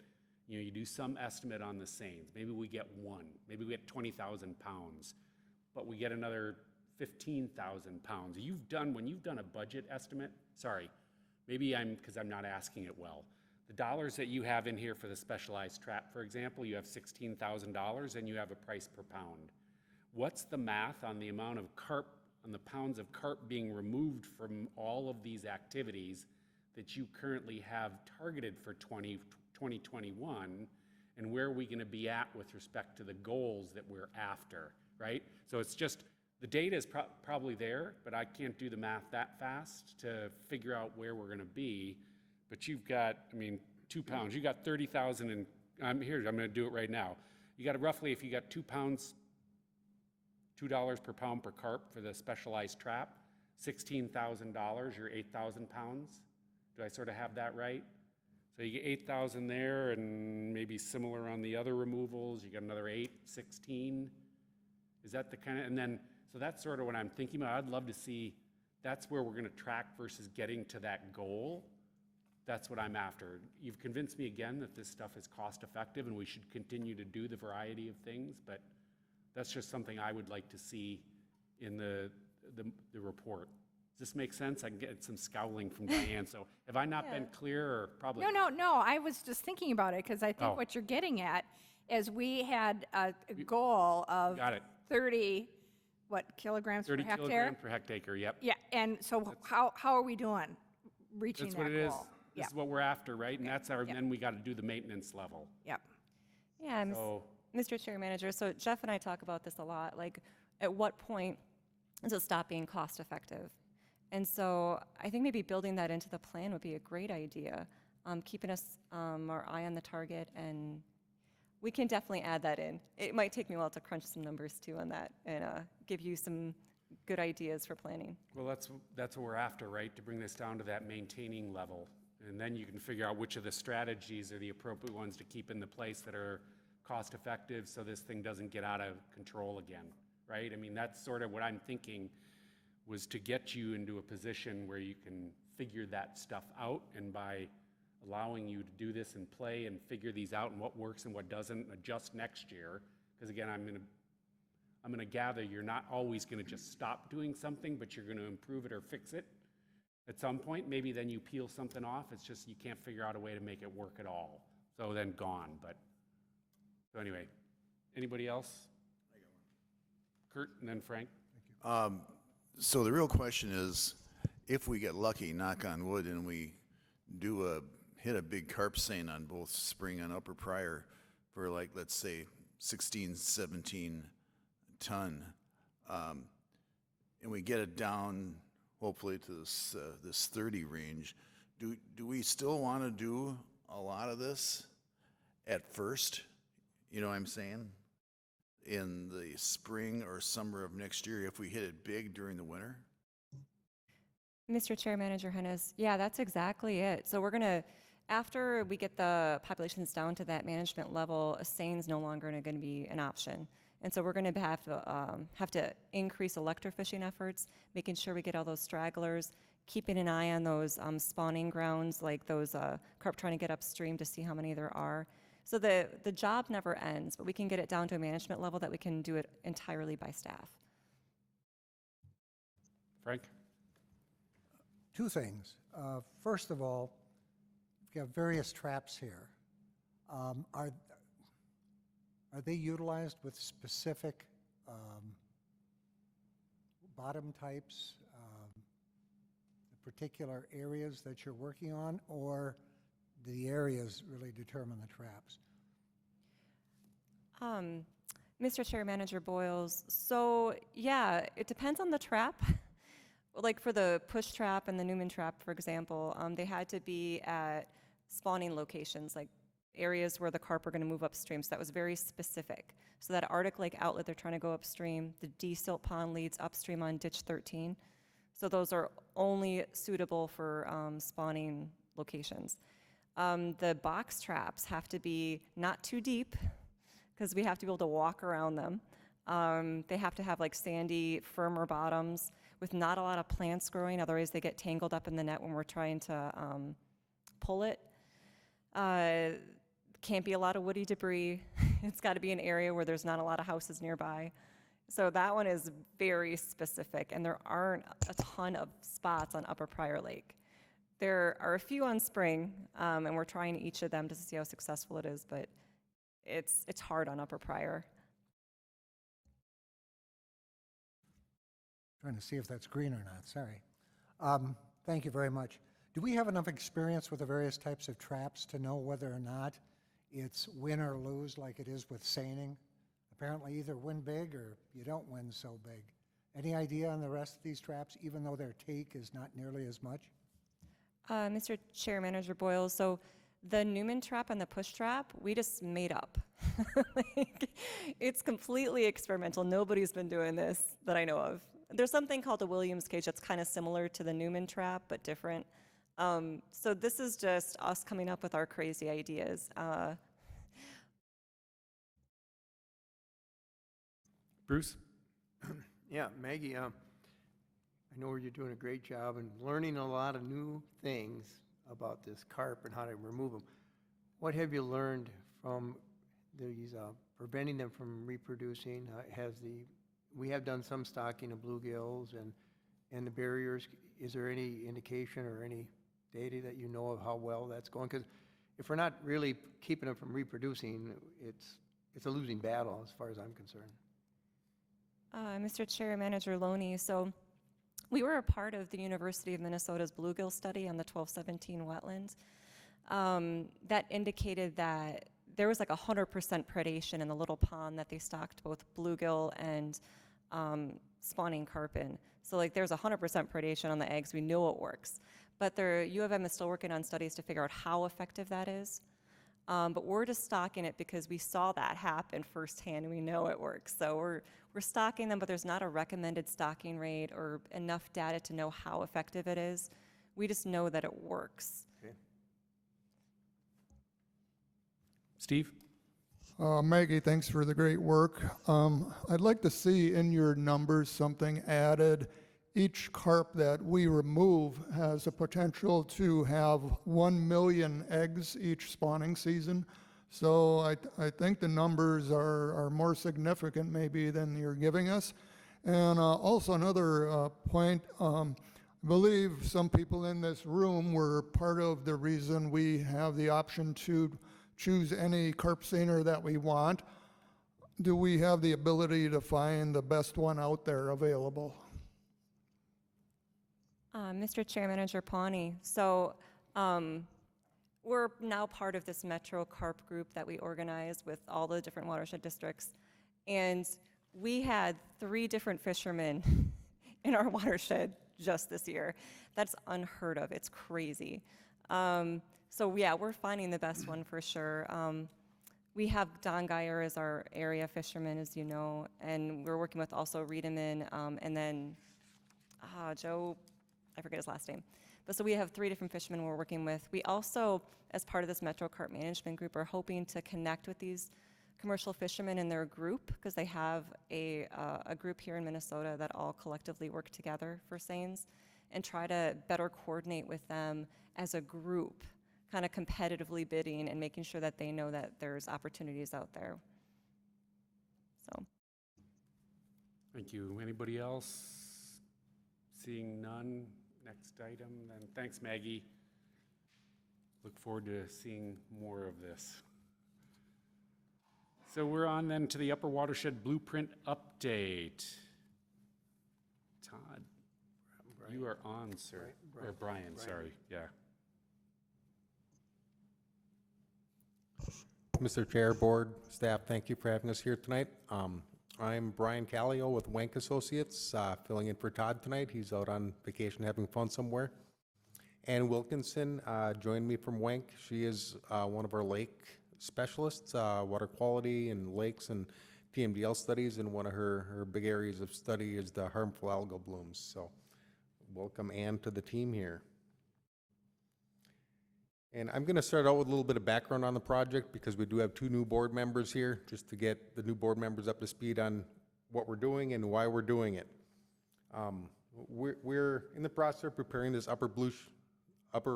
you do some estimate on the seines. Maybe we get one. Maybe we get 20,000 pounds, but we get another 15,000 pounds. When you've done a budget estimate, sorry, because I'm not asking it well. The dollars that you have in here for the specialized trap, for example, you have $16,000 and you have a price per pound. What's the math on the amount of CARP, on the pounds of CARP being removed from all of these activities that you currently have targeted for 2021, and where are we going to be at with respect to the goals that we're after, right? So it's just, the data is probably there, but I can't do the math that fast to figure out where we're going to be. But you've got, 2 pounds. You got 30,000, and I'm going to do it right now. You got roughly, if you got 2 pounds, $2 per pound per carp for the specialized trap, $16,000, you're 8,000 pounds. Do I sort of have that right? So you get 8,000 there, and maybe similar on the other removals. You got another 16. Is that the kind of, and then, so that's sort of what I'm thinking about. I'd love to see, that's where we're going to track versus getting to that goal. That's what I'm after. You've convinced me again that this stuff is cost effective and we should continue to do the variety of things, but that's just something I would like to see in the report. Does this make sense? I can get some scowling from Diane. So have I not been clear, or probably? No, I was just thinking about it, because I think what you're getting at is we had a goal of 30, kilograms per hectare? 30 kilograms per hectare, yep. Yeah, and so how are we doing reaching that goal? That's what it is. This is what we're after, right? And that's then we got to do the maintenance level. Yep. Yeah, Mr. Chair Manager, so Jeff and I talk about this a lot, like at what point does it stop being cost effective? And so I think maybe building that into the plan would be a great idea, keeping us our eye on the target, and we can definitely add that in. It might take me a while to crunch some numbers too on that and give you some good ideas for planning. Well, that's what we're after, right? To bring this down to that maintaining level. And then you can figure out which of the strategies are the appropriate ones to keep in the place that are cost effective, so this thing doesn't get out of control again, right? That's sort of what I'm thinking, was to get you into a position where you can figure that stuff out, and by allowing you to do this and play and figure these out and what works and what doesn't, adjust next year. Because again, I'm going to gather you're not always going to just stop doing something, but you're going to improve it or fix it at some point. Maybe then you peel something off. It's just you can't figure out a way to make it work at all. So then gone. So anyway, anybody else? I got one. Kurt, and then Frank. Thank you. So the real question is, if we get lucky, knock on wood, and we hit a big carp seine on both Spring and Upper Pryor for like, let's say 16, 17 ton, and we get it down hopefully to this 30 range, do we still want to do a lot of this at first? You know what I'm saying? In the spring or summer of next year, if we hit it big during the winter? Mr. Chair, Manager Hennes, yeah, that's exactly it. So we're gonna, after we get the populations down to that management level, seine's no longer going to be an option. And so we're going to have to increase electrofishing efforts, making sure we get all those stragglers, keeping an eye on those spawning grounds, like those carp trying to get upstream to see how many there are. So the job never ends, but we can get it down to a management level that we can do it entirely by staff. Frank? Two things. First of all, we have various traps here. Are they utilized with specific bottom types, particular areas that you're working on, or do the areas really determine the traps? Mr. Chair, Manager Boyles, so yeah, it depends on the trap. Like for the push trap and the Newman trap, for example, they had to be at spawning locations, like areas where the carp are going to move upstream. So that was very specific. So that Arctic Lake outlet, they're trying to go upstream. The desilt pond leads upstream on ditch 13. So those are only suitable for spawning locations. The box traps have to be not too deep because we have to be able to walk around them. They have to have like sandy, firmer bottoms with not a lot of plants growing, otherwise they get tangled up in the net when we're trying to pull it. Can't be a lot of woody debris. It's got to be an area where there's not a lot of houses nearby. So that one is very specific, and there aren't a ton of spots on Upper Prior Lake. There are a few on Spring, and we're trying each of them to see how successful it is, but it's hard on Upper Prior. Trying to see if that's green or not, sorry. Thank you very much. Do we have enough experience with the various types of traps to know whether or not it's win or lose like it is with seining? Apparently either win big or you don't win so big. Any idea on the rest of these traps, even though their take is not nearly as much? Mr. Chair, Manager Boyle, so the Newman trap and the push trap, we just made up. Like, it's completely experimental. Nobody's been doing this that I know of. There's something called a Williams cage that's kind of similar to the Newman trap, but different. So this is just us coming up with our crazy ideas. Bruce? Yeah, Maggie, I know you're doing a great job and learning a lot of new things about this carp and how to remove them. What have you learned from these, preventing them from reproducing? We have done some stocking of bluegills and the barriers. Is there any indication or any data that you know of how well that's going? Because if we're not really keeping them from reproducing, it's a losing battle as far as I'm concerned. Mr. Chair, Manager Loney, so we were a part of the University of Minnesota's bluegill study on the 1217 wetlands. That indicated that there was like 100% predation in the little pond that they stocked both bluegill and spawning carp in. So like there's 100% predation on the eggs. We know it works. But U of M is still working on studies to figure out how effective that is. But we're just stocking it because we saw that happen firsthand and we know it works. So we're stocking them, but there's not a recommended stocking rate or enough data to know how effective it is. We just know that it works. Okay. Steve? Maggie, thanks for the great work. I'd like to see in your numbers something added. Each carp that we remove has a potential to have 1 million eggs each spawning season. So I think the numbers are more significant maybe than you're giving us. And also another point, I believe some people in this room were part of the reason we have the option to choose any carp seiner that we want. Do we have the ability to find the best one out there available? Mr. Chair, Manager Pawnee, so we're now part of this Metro CARP group that we organized with all the different watershed districts. And we had 3 different fishermen in our watershed just this year. That's unheard of. It's crazy. So yeah, we're finding the best one for sure. We have Don Geyer as our area fisherman, as you know, and we're working with also Riedemann, and then Joe, I forget his last name. But so we have 3 different fishermen we're working with. We also, as part of this Metro Carp Management Group, are hoping to connect with these commercial fishermen in their group, because they have a group here in Minnesota that all collectively work together for seines, and try to better coordinate with them as a group, kind of competitively bidding and making sure that they know that there's opportunities out there. So. Thank you. Anybody else? Seeing none, next item, then thanks, Maggie. Look forward to seeing more of this. So we're on then to the Upper Watershed Blueprint update. Todd, you are on, sir. Or Brian, sorry, yeah. Mr. Chair, Board, staff, thank you for having us here tonight. I'm Brian Callio with Wank Associates, filling in for Todd tonight. He's out on vacation having fun somewhere. Ann Wilkinson joined me from Wank. She is one of our lake specialists, water quality and lakes and TMDL studies, and one of her big areas of study is the harmful algal blooms. So welcome Ann to the team here. And I'm going to start out with a little bit of background on the project, because we do have 2 new board members here, just to get the new board members up to speed on what we're doing and why we're doing it. We're in the process of preparing this upper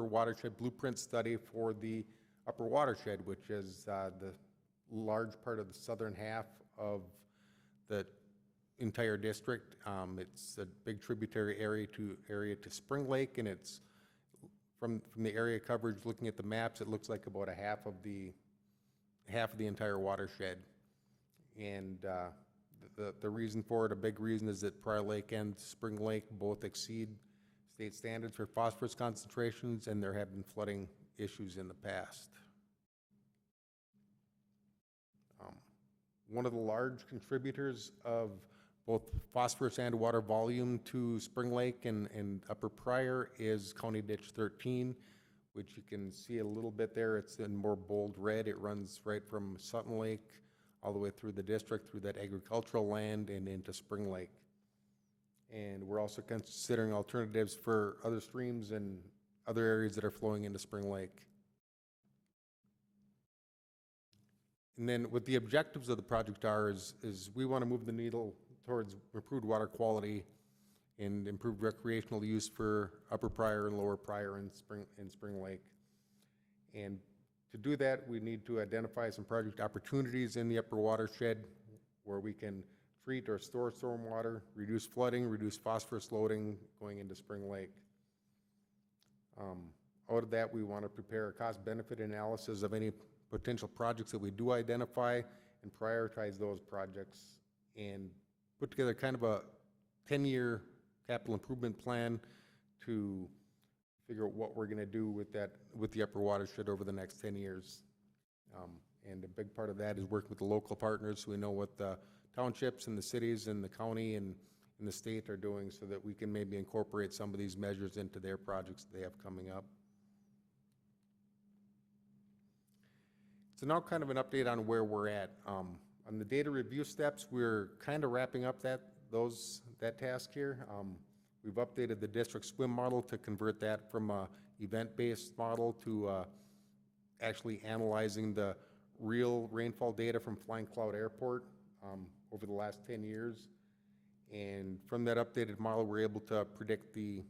watershed blueprint study for the upper watershed, which is the large part of the southern half of the entire district. It's a big tributary area to Spring Lake, and it's from the area coverage, looking at the maps, it looks like about a half of the entire watershed. And the reason for it, a big reason, is that Prior Lake and Spring Lake both exceed state standards for phosphorus concentrations, and there have been flooding issues in the past. One of the large contributors of both phosphorus and water volume to Spring Lake and Upper Pryor is County Ditch 13, which you can see a little bit there. It's in more bold red. It runs right from Sutton Lake all the way through the district, through that agricultural land, and into Spring Lake. And we're also considering alternatives for other streams and other areas that are flowing into Spring Lake. And then what the objectives of the project are is we want to move the needle towards improved water quality and improved recreational use for Upper Pryor and Lower Pryor and Spring Lake. And to do that, we need to identify some project opportunities in the upper watershed where we can treat or store stormwater, reduce flooding, reduce phosphorus loading going into Spring Lake. Out of that, we want to prepare a cost-benefit analysis of any potential projects that we do identify and prioritize those projects, and put together kind of a 10-year capital improvement plan to figure out what we're going to do with the upper watershed over the next 10 years. And a big part of that is working with the local partners, so we know what the townships and the cities and the county and the state are doing, so that we can maybe incorporate some of these measures into their projects that they have coming up. So now kind of an update on where we're at. On the data review steps, we're kind of wrapping up that task here. We've updated the district swim model to convert that from a event-based model to actually analyzing the real rainfall data from Flying Cloud Airport over the last 10 years. And from that updated model, we're able to predict the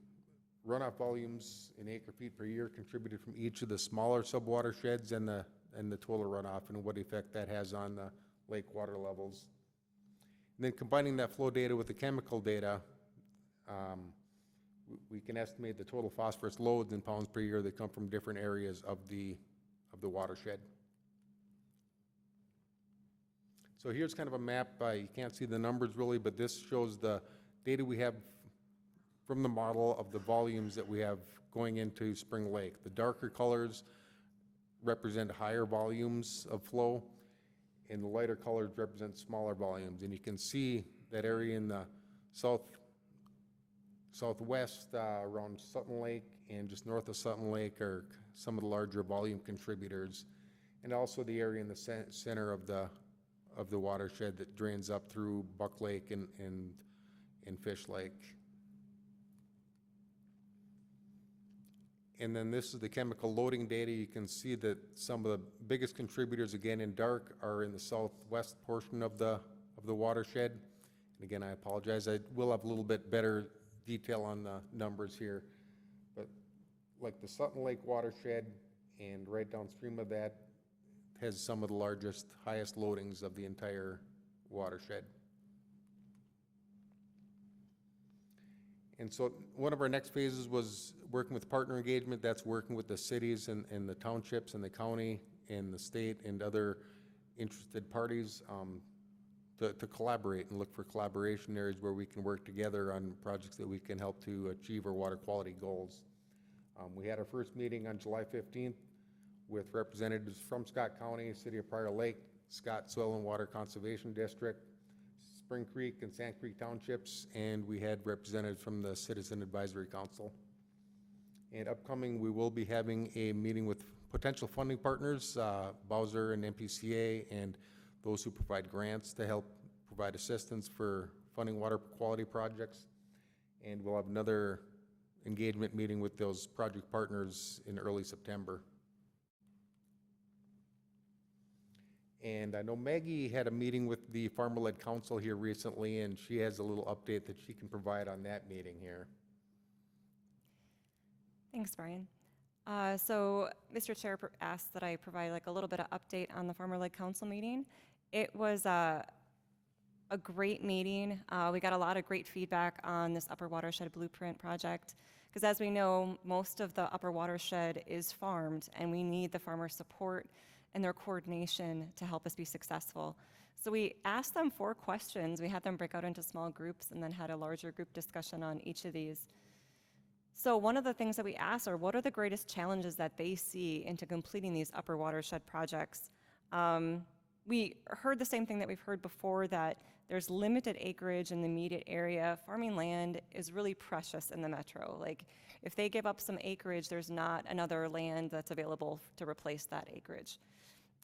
runoff volumes in acre feet per year contributed from each of the smaller subwatersheds and the total runoff, and what effect that has on the lake water levels. And then combining that flow data with the chemical data, we can estimate the total phosphorus loads in pounds per year that come from different areas of the watershed. So here's kind of a map. You can't see the numbers really, but this shows the data we have from the model of the volumes that we have going into Spring Lake. The darker colors represent higher volumes of flow, and the lighter colors represent smaller volumes. And you can see that area in the southwest around Sutton Lake and just north of Sutton Lake are some of the larger volume contributors, and also the area in the center of the watershed that drains up through Buck Lake and Fish Lake. And then this is the chemical loading data. You can see that some of the biggest contributors, again in dark, are in the southwest portion of the watershed. And again, I apologize. I will have a little bit better detail on the numbers here. But like the Sutton Lake watershed and right downstream of that has some of the largest, highest loadings of the entire watershed. And so one of our next phases was working with partner engagement. That's working with the cities and the townships and the county and the state and other interested parties to collaborate and look for collaboration areas where we can work together on projects that we can help to achieve our water quality goals. We had our first meeting on July 15th with representatives from Scott County, City of Prior Lake, Scott Soil and Water Conservation District, Spring Creek and Sand Creek Townships, and we had representatives from the Citizen Advisory Council. And upcoming, we will be having a meeting with potential funding partners, Bowser and MPCA, and those who provide grants to help provide assistance for funding water quality projects. And we'll have another engagement meeting with those project partners in early September. And I know Maggie had a meeting with the Farmer-Led Council here recently, and she has a little update that she can provide on that meeting here. Thanks, Brian. So Mr. Chair asked that I provide like a little bit of update on the Farmer-Led Council meeting. It was a great meeting. We got a lot of great feedback on this Upper Watershed Blueprint project, because as we know, most of the Upper Watershed is farmed, and we need the farmer support and their coordination to help us be successful. So we asked them 4 questions. We had them break out into small groups and then had a larger group discussion on each of these. So one of the things that we asked are, what are the greatest challenges that they see into completing these Upper Watershed projects? We heard the same thing that we've heard before, that there's limited acreage in the immediate area. Farming land is really precious in the metro. Like, if they give up some acreage, there's not another land that's available to replace that acreage.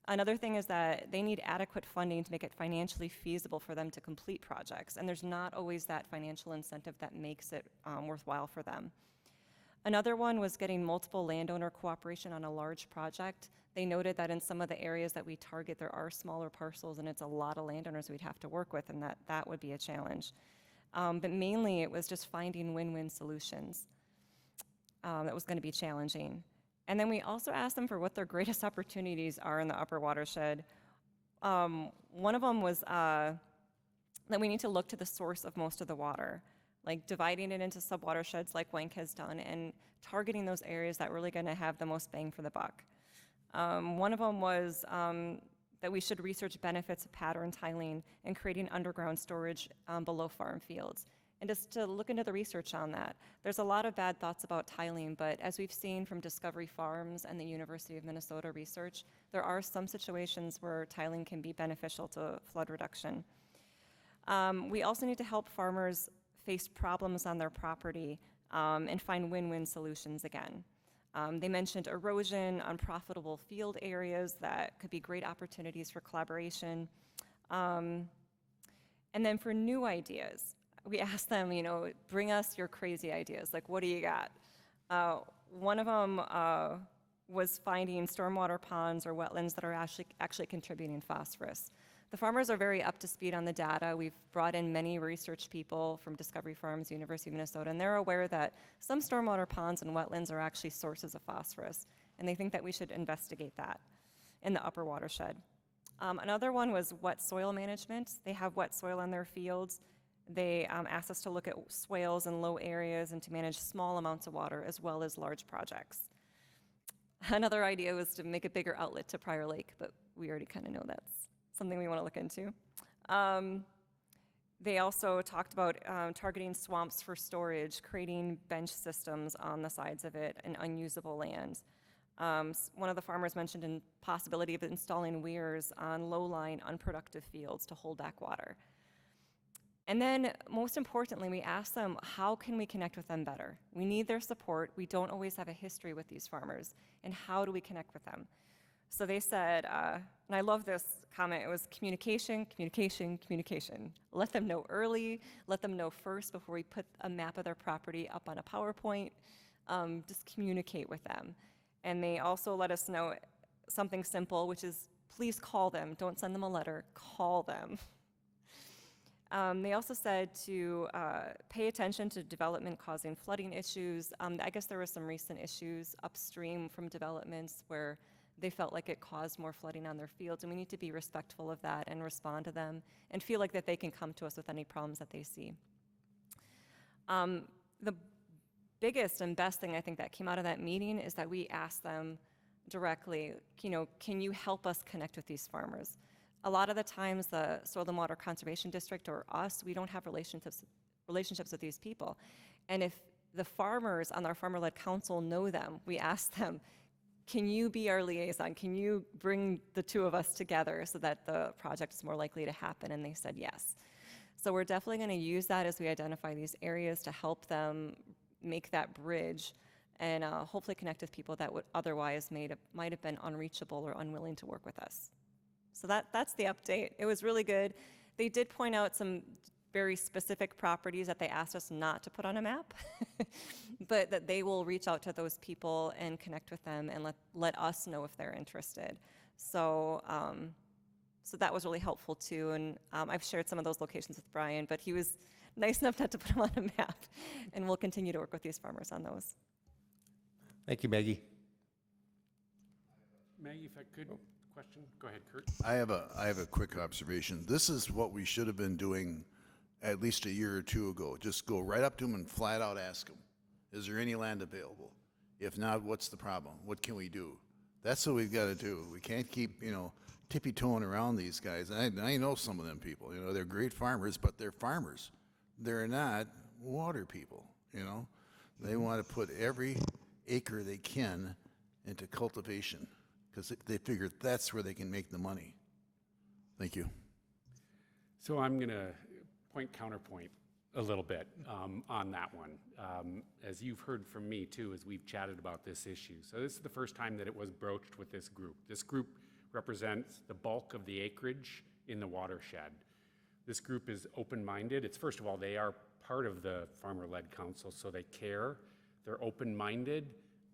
Another thing is that they need adequate funding to make it financially feasible for them to complete projects, and there's not always that financial incentive that makes it worthwhile for them. Another one was getting multiple landowner cooperation on a large project. They noted that in some of the areas that we target, there are smaller parcels, and it's a lot of landowners we'd have to work with, and that would be a challenge. But mainly, it was just finding win-win solutions that was going to be challenging. And then we also asked them for what their greatest opportunities are in the Upper Watershed. One of them was that we need to look to the source of most of the water, like dividing it into sub-watersheds like Wank has done, and targeting those areas that are really going to have the most bang for the buck. One of them was that we should research benefits of pattern tiling and creating underground storage below farm fields. And just to look into the research on that. There's a lot of bad thoughts about tiling, but as we've seen from Discovery Farms and the University of Minnesota research, there are some situations where tiling can be beneficial to flood reduction. We also need to help farmers face problems on their property and find win-win solutions again. They mentioned erosion, unprofitable field areas that could be great opportunities for collaboration. And then for new ideas, we asked them, bring us your crazy ideas. Like, what do you got? One of them was finding stormwater ponds or wetlands that are actually contributing phosphorus. The farmers are very up to speed on the data. We've brought in many research people from Discovery Farms, University of Minnesota, and they're aware that some stormwater ponds and wetlands are actually sources of phosphorus, and they think that we should investigate that in the Upper Watershed. Another one was wet soil management. They have wet soil in their fields. They asked us to look at swales in low areas and to manage small amounts of water as well as large projects. Another idea was to make a bigger outlet to Prior Lake, but we already kind of know that's something we want to look into. They also talked about targeting swamps for storage, creating bench systems on the sides of it, and unusable land. One of the farmers mentioned a possibility of installing weirs on low-lying, unproductive fields to hold back water. And then, most importantly, we asked them, how can we connect with them better? We need their support. We don't always have a history with these farmers. And how do we connect with them? So they said, and I love this comment, it was communication, communication, communication. Let them know early, let them know first before we put a map of their property up on a PowerPoint. Just communicate with them. And they also let us know something simple, which is please call them. Don't send them a letter, call them. They also said to pay attention to development causing flooding issues. I guess there were some recent issues upstream from developments where they felt like it caused more flooding on their fields, and we need to be respectful of that and respond to them and feel like that they can come to us with any problems that they see. The biggest and best thing I think that came out of that meeting is that we asked them directly, can you help us connect with these farmers? A lot of the times the Soil and Water Conservation District or us, we don't have relationships with these people. And if the farmers on our farmer-led council know them, we ask them, can you be our liaison? Can you bring the two of us together so that the project is more likely to happen? And they said yes. So we're definitely going to use that as we identify these areas to help them make that bridge and hopefully connect with people that would otherwise might have been unreachable or unwilling to work with us. So that's the update. It was really good. They did point out some very specific properties that they asked us not to put on a map, but that they will reach out to those people and connect with them and let us know if they're interested. So, so that was really helpful too. And I've shared some of those locations with Brian, but he was nice enough not to put them on a map. And we'll continue to work with these farmers on those. Thank you, Maggie. Maggie, if I could, question? Go ahead, Kurt. I have a quick observation. This is what we should have been doing at least a year or two ago. Just go right up to them and flat out ask them, is there any land available? If not, what's the problem? What can we do? That's what we've got to do. We can't keep, tippy-toeing around these guys. And I know some of them people, they're great farmers, but they're farmers. They're not water people, They want to put every acre they can into cultivation because they figure that's where they can make the money. Thank you. So I'm going to counterpoint a little bit on that one. As you've heard from me too, as we've chatted about this issue. So this is the first time that it was broached with this group. This group represents the bulk of the acreage in the watershed. This group is open-minded. It's first of all, they are part of the farmer-led council, so they care. They're open-minded,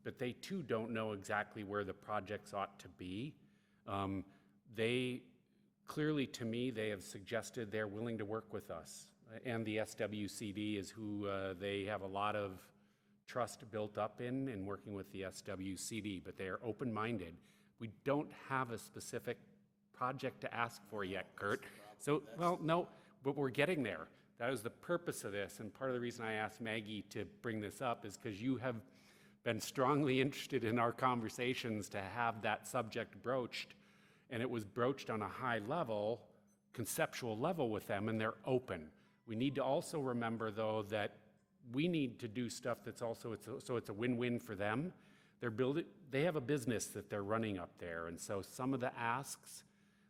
but they too don't know exactly where the projects ought to be. They clearly, to me, they have suggested they're willing to work with us. And the SWCD is who they have a lot of trust built up in working with the SWCD, but they are open-minded. We don't have a specific project to ask for yet, Kurt. So, well, no, but we're getting there. That was the purpose of this, and part of the reason I asked Maggie to bring this up is because you have been strongly interested in our conversations to have that subject broached, and it was broached on a high level, conceptual level with them, and they're open. We need to also remember, though, that we need to do stuff that's also, so it's a win-win for them. They have a business that they're running up there, and so some of the asks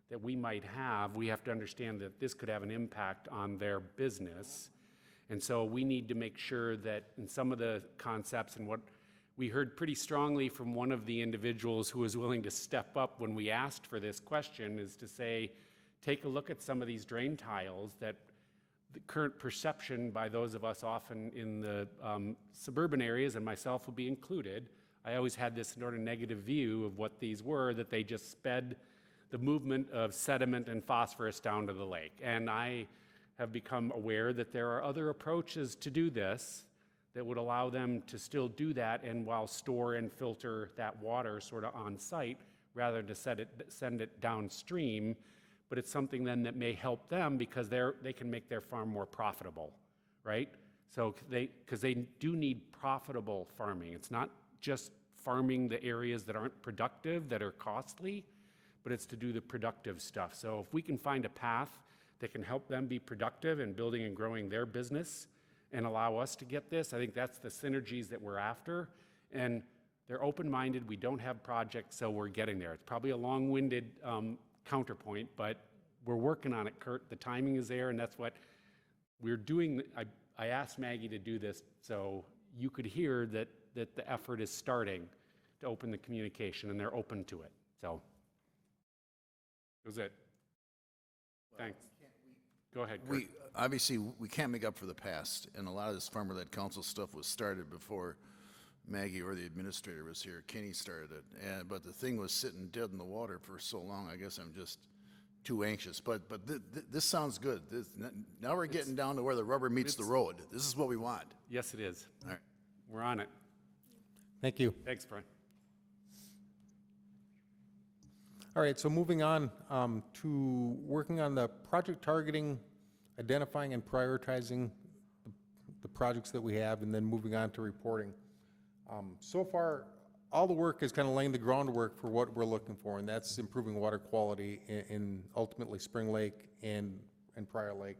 that we might have, we have to understand that this could have an impact on their business. And so we need to make sure that in some of the concepts, and what we heard pretty strongly from one of the individuals who was willing to step up when we asked for this question, is to say, take a look at some of these drain tiles that the current perception by those of us often in the suburban areas, and myself will be included, I always had this sort of negative view of what these were, that they just sped the movement of sediment and phosphorus down to the lake. And I have become aware that there are other approaches to do this that would allow them to still do that and while store and filter that water sort of on site rather than to send it downstream. But it's something then that may help them because they can make their farm more profitable, right? So because they do need profitable farming. It's not just farming the areas that aren't productive, that are costly, but it's to do the productive stuff. So if we can find a path that can help them be productive in building and growing their business and allow us to get this, I think that's the synergies that we're after. And they're open-minded. We don't have projects, so we're getting there. It's probably a long-winded counterpoint, but we're working on it, Kurt. The timing is there, and that's what we're doing. I asked Maggie to do this so you could hear that the effort is starting to open the communication, and they're open to it. So that was it. Thanks. Go ahead, Kurt. Obviously, we can't make up for the past, and a lot of this farmer-led council stuff was started before Maggie or the administrator was here. Kenny started it, but the thing was sitting dead in the water for so long, I guess I'm just too anxious. But this sounds good. Now we're getting down to where the rubber meets the road. This is what we want. Yes, it is. All right. We're on it. Thank you. Thanks, Brian. All right, so moving on to working on the project targeting, identifying and prioritizing the projects that we have, and then moving on to reporting. So far, all the work is kind of laying the groundwork for what we're looking for, and that's improving water quality in ultimately Spring Lake and Prior Lake.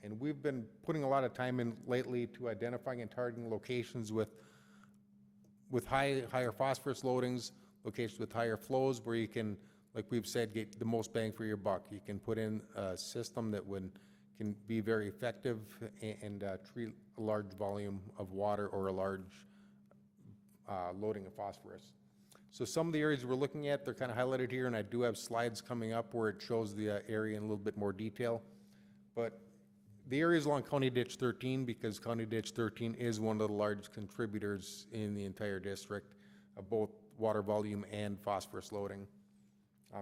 And we've been putting a lot of time in lately to identifying and targeting locations with higher phosphorus loadings, locations with higher flows where you can, like we've said, get the most bang for your buck. You can put in a system that can be very effective and treat a large volume of water or a large loading of phosphorus. So some of the areas we're looking at, they're kind of highlighted here, and I do have slides coming up where it shows the area in a little bit more detail. But the areas along County Ditch 13, because County Ditch 13 is one of the largest contributors in the entire district of both water volume and phosphorus loading.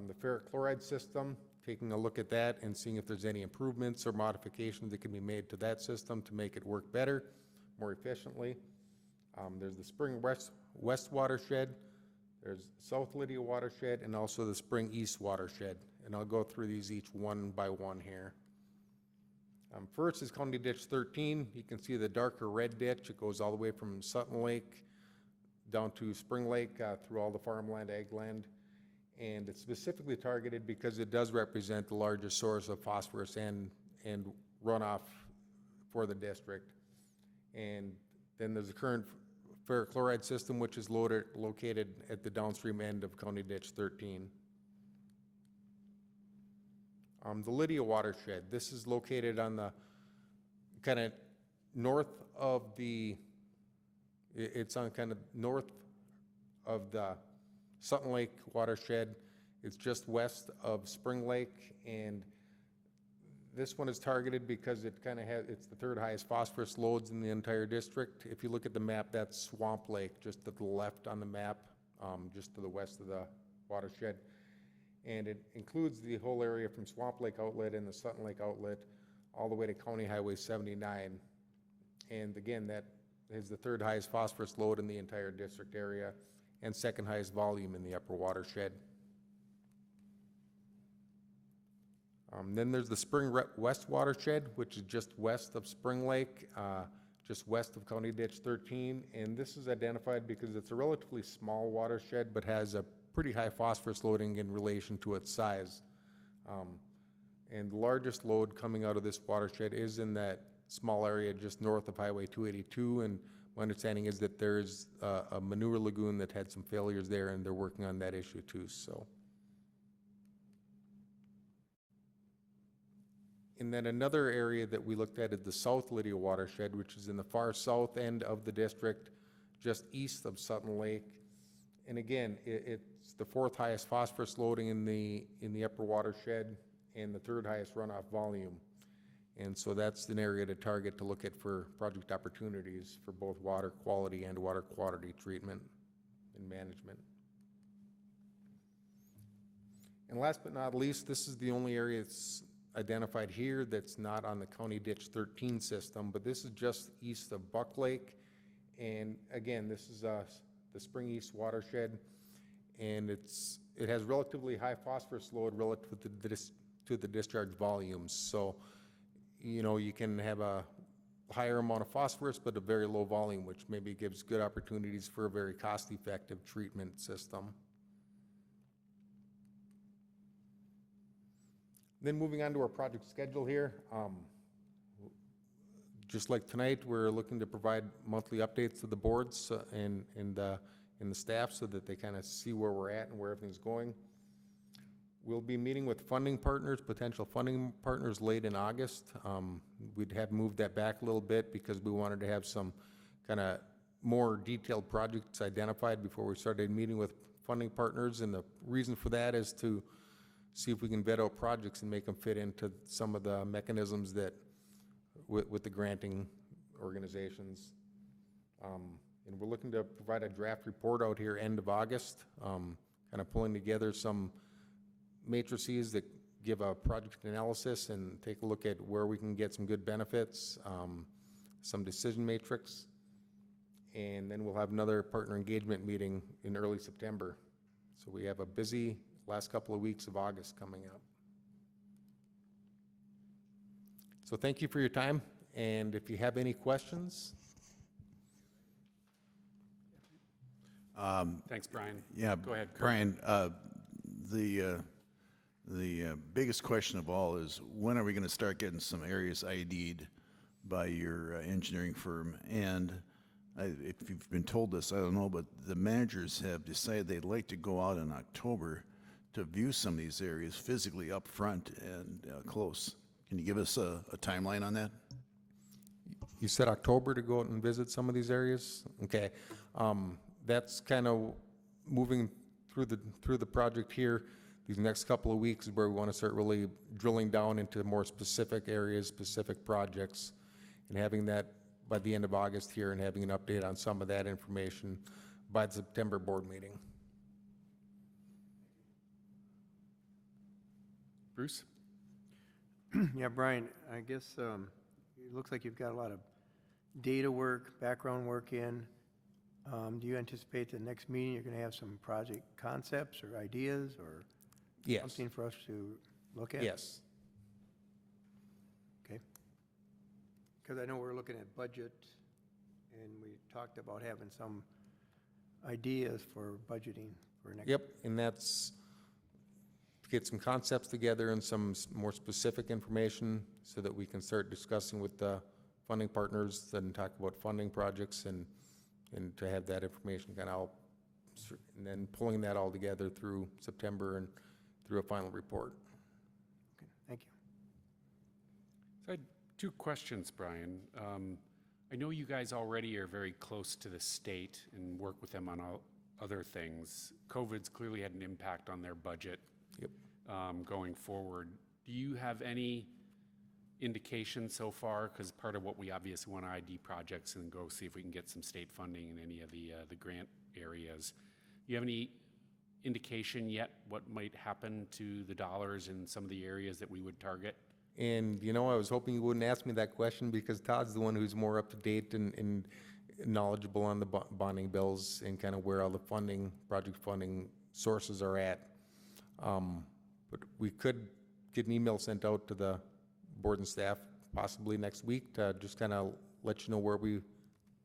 The ferric chloride system, taking a look at that and seeing if there's any improvements or modifications that can be made to that system to make it work better, more efficiently. There's the Spring West watershed, there's South Lydia watershed, and also the Spring East watershed. And I'll go through these each one by one here. First is County Ditch 13. You can see the darker red ditch. It goes all the way from Sutton Lake down to Spring Lake through all the farmland, ag land. And it's specifically targeted because it does represent the largest source of phosphorus and runoff for the district. And then there's the current ferric chloride system, which is located at the downstream end of County Ditch 13. The Lydia watershed, this is located on the kind of north of it's on kind of north of the Sutton Lake watershed. It's just west of Spring Lake, and this one is targeted because it kind of it's the third highest phosphorus loads in the entire district. If you look at the map, that's Swamp Lake, just to the left on the map, just to the west of the watershed. And it includes the whole area from Swamp Lake Outlet and the Sutton Lake Outlet all the way to County Highway 79. And again, that is the third highest phosphorus load in the entire district area and second highest volume in the upper watershed. Then there's the Spring West watershed, which is just west of Spring Lake, just west of County Ditch 13. And this is identified because it's a relatively small watershed, but has a pretty high phosphorus loading in relation to its size. And the largest load coming out of this watershed is in that small area just north of Highway 282. And my understanding is that there's a manure lagoon that had some failures there, and they're working on that issue too. So. And then another area that we looked at is the South Lydia watershed, which is in the far south end of the district, just east of Sutton Lake. And again, it's the fourth highest phosphorus loading in the upper watershed and the third highest runoff volume. And so that's an area to target to look at for project opportunities for both water quality and water quantity treatment and management. And last but not least, this is the only area that's identified here that's not on the County Ditch 13 system, but this is just east of Buck Lake. And again, this is the Spring East watershed, and it has relatively high phosphorus load relative to the discharge volumes. So, you know, you can have a higher amount of phosphorus, but a very low volume, which maybe gives good opportunities for a very cost-effective treatment system. Then moving on to our project schedule here. just like tonight, we're looking to provide monthly updates to the boards and the staff so that they kind of see where we're at and where everything's going. We'll be meeting with funding partners, potential funding partners late in August. We'd have moved that back a little bit because we wanted to have some kind of more detailed projects identified before we started meeting with funding partners. And the reason for that is to see if we can vet out projects and make them fit into some of the mechanisms that with the granting organizations. And we're looking to provide a draft report out here end of August, kind of pulling together some matrices that give a project analysis and take a look at where we can get some good benefits, some decision matrix, and then we'll have another partner engagement meeting in early September. So we have a busy last couple of weeks of August coming up. So thank you for your time, and if you have any questions. Thanks, Brian. Yeah, Go ahead, Kurt. Brian, the biggest question of all is, when are we going to start getting some areas ID'd by your engineering firm? And if you've been told this, I don't know, but the managers have decided they'd like to go out in October to view some of these areas physically up front and close. Can you give us a timeline on that? You said October to go out and visit some of these areas? Okay. That's kind of moving through the project here. These next couple of weeks is where we want to start really drilling down into more specific areas, specific projects, and having that by the end of August here and having an update on some of that information by the September board meeting. Bruce? Yeah, Brian, I guess it looks like you've got a lot of data work, background work in. Do you anticipate the next meeting you're going to have some project concepts or ideas or Yes. something for us to look at? Yes. Okay. Because I know we're looking at budget, and we talked about having some ideas for budgeting for next. Yep, and that's to get some concepts together and some more specific information so that we can start discussing with the funding partners and talk about funding projects and to have that information kind of, and then pulling that all together through September and through a final report. Okay, thank you. So I had two questions, Brian. I know you guys already are very close to the state and work with them on all other things. COVID's clearly had an impact on their budget. Yep. Going forward. Do you have any indication so far? Because part of what we obviously want to ID projects and go see if we can get some state funding in any of the grant areas. Do you have any indication yet what might happen to the dollars in some of the areas that we would target? And, you know, I was hoping you wouldn't ask me that question because Todd's the one who's more up to date and knowledgeable on the bonding bills and kind of where all the funding, project funding sources are at. But we could get an email sent out to the board and staff possibly next week to just kind of let you know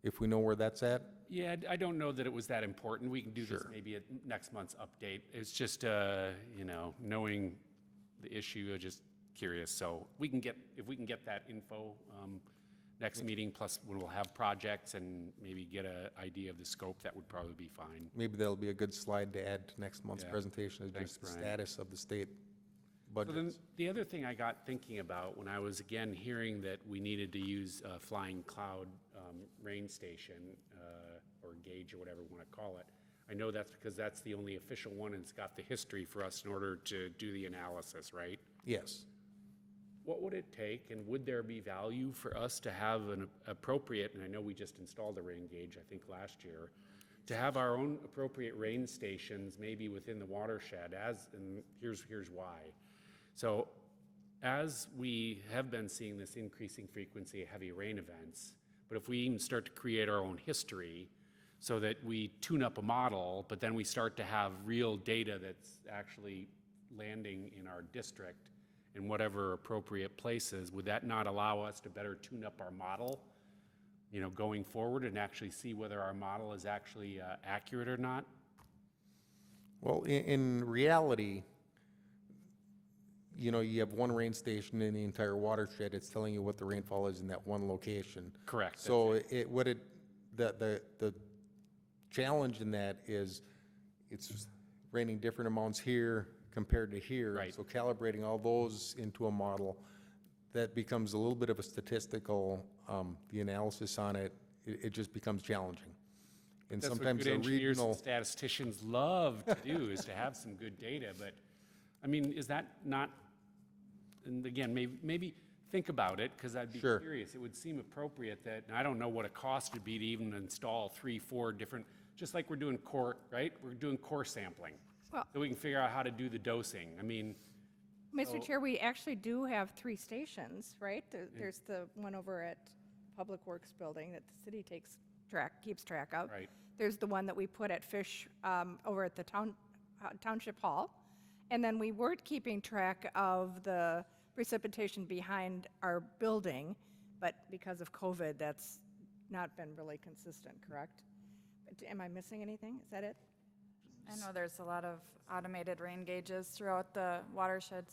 if we know where that's at. Yeah, I don't know that it was that important. We can do this Sure. maybe at next month's update. It's just, you know, knowing the issue, I'm just curious. So if we can get that info next meeting, plus when we'll have projects and maybe get an idea of the scope, that would probably be fine. Maybe that'll be a good slide to add to next month's Yeah. presentation, is Thanks, just the Brian. status of the state So then, budgets. the other thing I got thinking about when I was again hearing that we needed to use a flying cloud rain station or gauge or whatever we want to call it, I know that's because that's the only official one and it's got the history for us in order to do the analysis, right? Yes. What would it take, and would there be value for us to have an appropriate, and I know we just installed a rain gauge, I think last year, to have our own appropriate rain stations maybe within the watershed and here's why. So as we have been seeing this increasing frequency of heavy rain events, but if we even start to create our own history so that we tune up a model, but then we start to have real data that's actually landing in our district in whatever appropriate places, would that not allow us to better tune up our model, you know, going forward and actually see whether our model is actually accurate or not? Well, in reality, you have one rain station in the entire watershed, it's telling you what the rainfall is in that one location. Correct, that's So the challenge in that is it's raining different amounts here compared to here. Right. So calibrating all those into a model, that becomes a little bit of a statistical, the analysis on it, it just becomes challenging. And That's what sometimes good the engineers and regional, statisticians love to do, is to have some good data, but, I mean, is that not, and again, maybe think about it, because I'd be Sure. curious. It would seem appropriate that, and I don't know what a cost would be to even install 3, 4 different, just like we're doing core, right? We're doing core sampling. Well- So we can figure out how to do the dosing. I mean, Mr. Chair, we actually do have 3 stations, right? There's the one over at Public Works Building that the city keeps track of. Right. There's the one that we put at Fish, over at the Township Hall. And then we weren't keeping track of the precipitation behind our building, but because of COVID, that's not been really consistent, correct? Am I missing anything? Is that it? I know there's a lot of automated rain gauges throughout the watershed.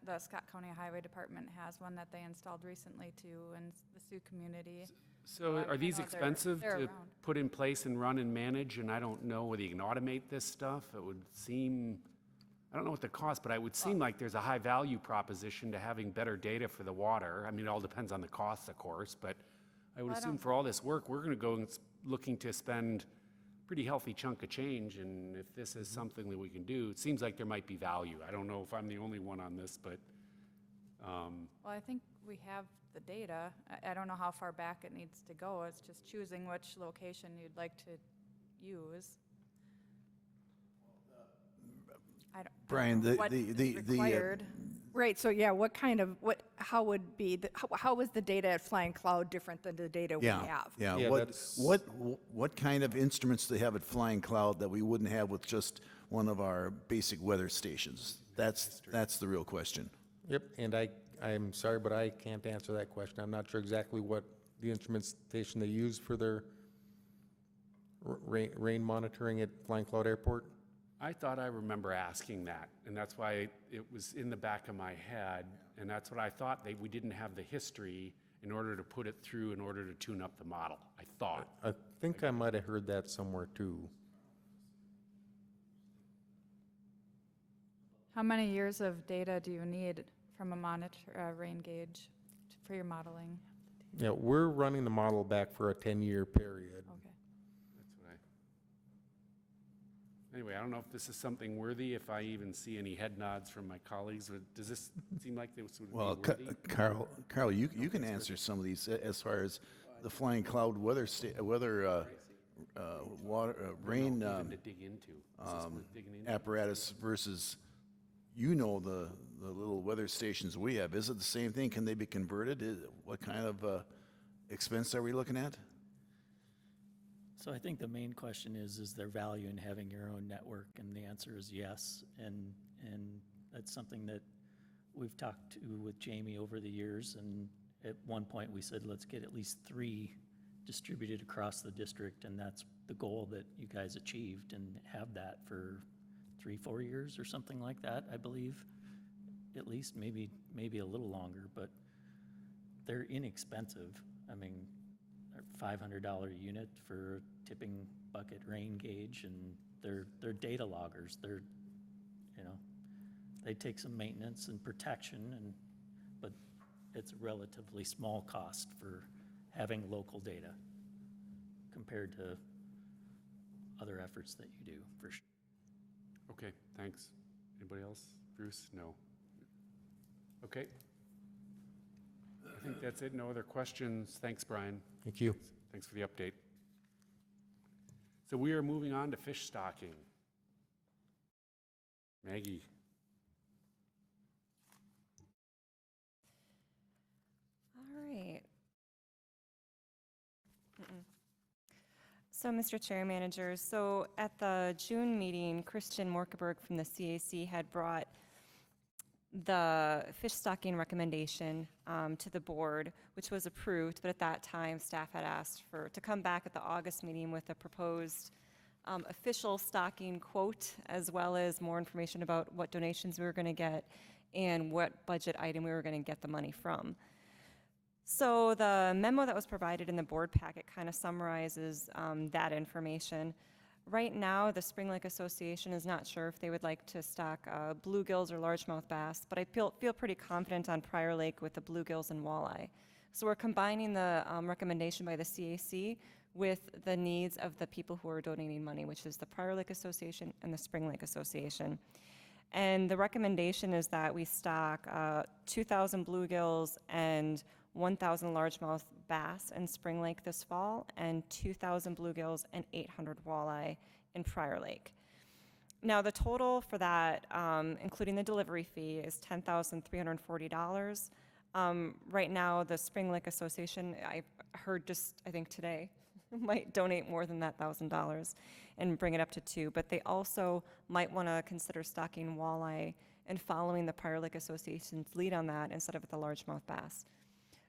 The Scott County Highway Department has one that they installed recently too, in the Sioux community. so I are these know they're expensive to around. put in place and run and manage? And I don't know whether you can automate this stuff. It would seem, I don't know what the cost, but it would seem like there's a high value proposition to having better data for the water. I mean, it all depends on the cost, of course, but I would assume for all this work, we're gonna go and looking to spend a pretty healthy chunk of change, and if this is something that we can do, it seems like there might be value. I don't know if I'm the only one on this, but, Well, I think we have the data. I don't know how far back it needs to go. It's just choosing which location you'd like to use. I don't Brian, know what is required. Right, so yeah, how would be, how was the data at Flying Cloud different than the data we Yeah, have? yeah. Yeah, What, that's- what kind of instruments do they have at Flying Cloud that we wouldn't have with just one of our basic weather stations? That's the real question. yep, and I'm sorry, but I can't answer that question. I'm not sure exactly what the instrumentation they use for their rain monitoring at Flying Cloud Airport. I thought I remember asking that, and that's why it was in the back of my head, and that's what I thought, we didn't have the history in order to put it through, in order to tune up the model, I thought. I think I might have heard that somewhere too. How many years of data do you need from a rain gauge for your modeling? Yeah, we're running the model back for a 10-year period. Okay. That's what Anyway, I don't know if this is something worthy, if I even see any head nods from my colleagues. Does this seem like this would be Well, worthy? Carl, you can answer some of these as far as the Flying Cloud water, rain Even to dig into. Is this worth digging into? apparatus versus, the little weather stations we have. Is it the same thing? Can they be converted? What kind of expense are we looking at? So I think the main question is there value in having your own network? And the answer is yes. And that's something that we've talked to with Jamie over the years. And at one point we said, let's get at least 3 distributed across the district. And that's the goal that you guys achieved, and have that for 3-4 years or something like that, I believe. At least maybe a little longer, but they're inexpensive. I mean, $500 unit for a tipping bucket rain gauge, and they're data loggers. They take some maintenance and protection, but it's a relatively small cost for having local data compared to other efforts that you do, for sure. Okay, thanks. Anybody else? Bruce? No. Okay. I think that's it. No other questions. Thanks, Brian. Thank you. Thanks for the update. So we are moving on to fish stocking. Maggie. All right. So, Mr. Chair, Managers, so at the June meeting, Christian Morkeberg from the CAC had brought the fish stocking recommendation to the board, which was approved, but at that time, staff had asked to come back at the August meeting with a proposed official stocking quote, as well as more information about what donations we were going to get. and what budget item we were going to get the money from. So the memo that was provided in the board packet kind of summarizes that information. Right now, the Spring Lake Association is not sure if they would like to stock bluegills or largemouth bass, but I feel pretty confident on Prior Lake with the bluegills and walleye. So we're combining the recommendation by the CAC with the needs of the people who are donating money, which is the Prior Lake Association and the Spring Lake Association. And the recommendation is that we stock 2,000 bluegills and 1,000 largemouth bass in Spring Lake this fall, and 2,000 bluegills and 800 walleye in Prior Lake. Now, the total for that, including the delivery fee, is $10,340. Right now, the Spring Lake Association, I heard just, I think today, might donate more than that $1,000 and bring it up to $2,000, but they also might want to consider stocking walleye and following the Prior Lake Association's lead on that instead of the largemouth bass.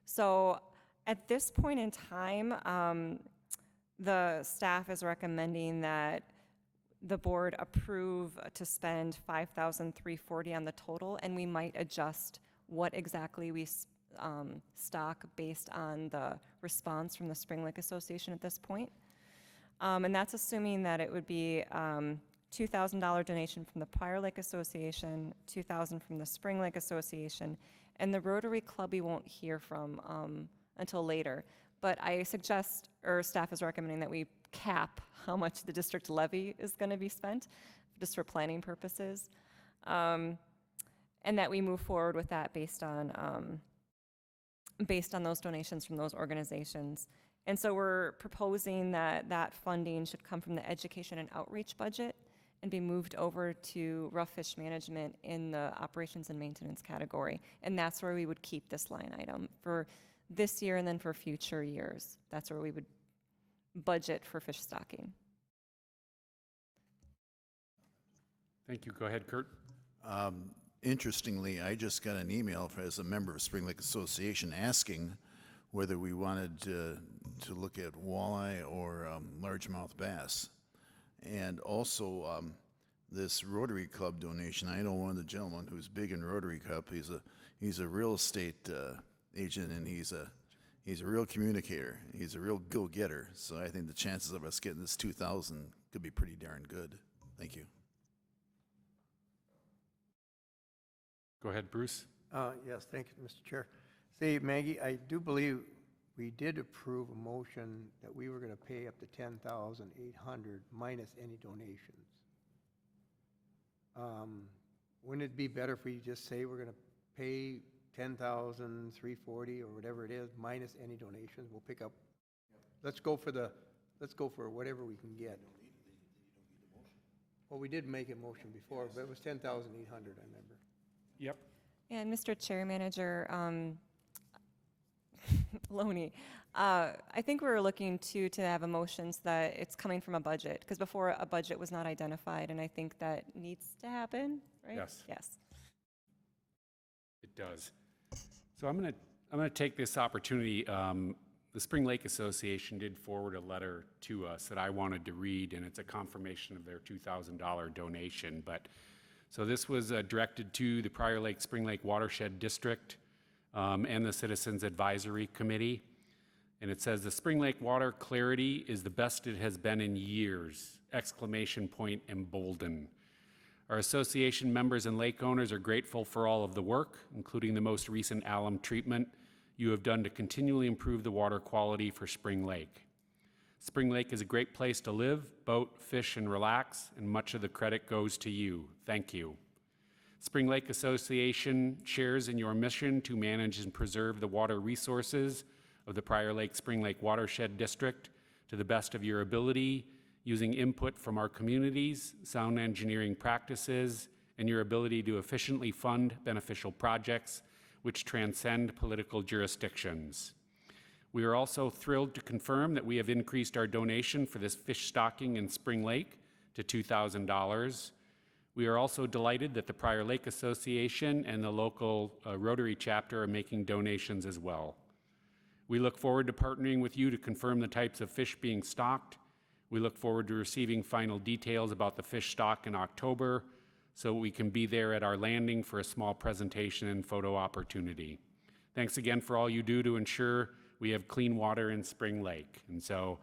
So at this point in time, the staff is recommending that the board approve to spend $5,340 on the total, and we might adjust what exactly we stock based on the response from the Spring Lake Association at this point. And that's assuming that it would be $2,000 donation from the Prior Lake Association, $2,000 from the Spring Lake Association, and the Rotary Club we won't hear from until later. But I suggest, or staff is recommending, that we cap how much the district levy is going to be spent, just for planning purposes, and that we move forward with that based on those donations from those organizations. And so we're proposing that that funding should come from the education and outreach budget and be moved over to rough fish management in the operations and maintenance category. And that's where we would keep this line item for this year and then for future years. That's where we would budget for fish stocking. Thank you. Go ahead, Kurt. Interestingly, I just got an email as a member of Spring Lake Association asking whether we wanted to look at walleye or largemouth bass. And also this Rotary Club donation. I know one of the gentlemen who's big in Rotary Club. He's a real estate agent, and he's a real communicator. He's a real go-getter. So I think the chances of us getting this 2,000 could be pretty darn good. Thank you. Go ahead, Bruce. Yes, thank you, Mr. Chair. See, Maggie, I do believe we did approve a motion that we were going to pay up to $10,800 minus any donations. Wouldn't it be better if we just say we're going to pay $10,340 or whatever it is minus any donations? We'll pick up. Let's go for whatever we can get. Well, we did make a motion before, but it was $10,800, I remember. Yep. And Mr. Chair Manager Loney, I think we were looking to have emotions that it's coming from a budget, because before a budget was not identified, and I think that needs to happen, right? Yes. Yes. It does. So I'm gonna take this opportunity. The Spring Lake Association did forward a letter to us that I wanted to read, and it's a confirmation of their $2,000 donation. So this was directed to the Prior Lake Spring Lake Watershed District and the Citizens Advisory Committee. And it says, the Spring Lake water clarity is the best it has been in years! Exclamation point embolden. Our association members and lake owners are grateful for all of the work, including the most recent alum treatment you have done to continually improve the water quality for Spring Lake. Spring Lake is a great place to live, boat, fish, and relax, and much of the credit goes to you. Thank you. Spring Lake Association shares in your mission to manage and preserve the water resources of the Prior Lake Spring Lake Watershed District to the best of your ability, using input from our communities, sound engineering practices, and your ability to efficiently fund beneficial projects which transcend political jurisdictions. We are also thrilled to confirm that we have increased our donation for this fish stocking in Spring Lake to $2,000. We are also delighted that the Prior Lake Association and the local Rotary chapter are making donations as well. We look forward to partnering with you to confirm the types of fish being stocked. We look forward to receiving final details about the fish stock in October, so we can be there at our landing for a small presentation and photo opportunity. Thanks again for all you do to ensure we have clean water in Spring Lake. And so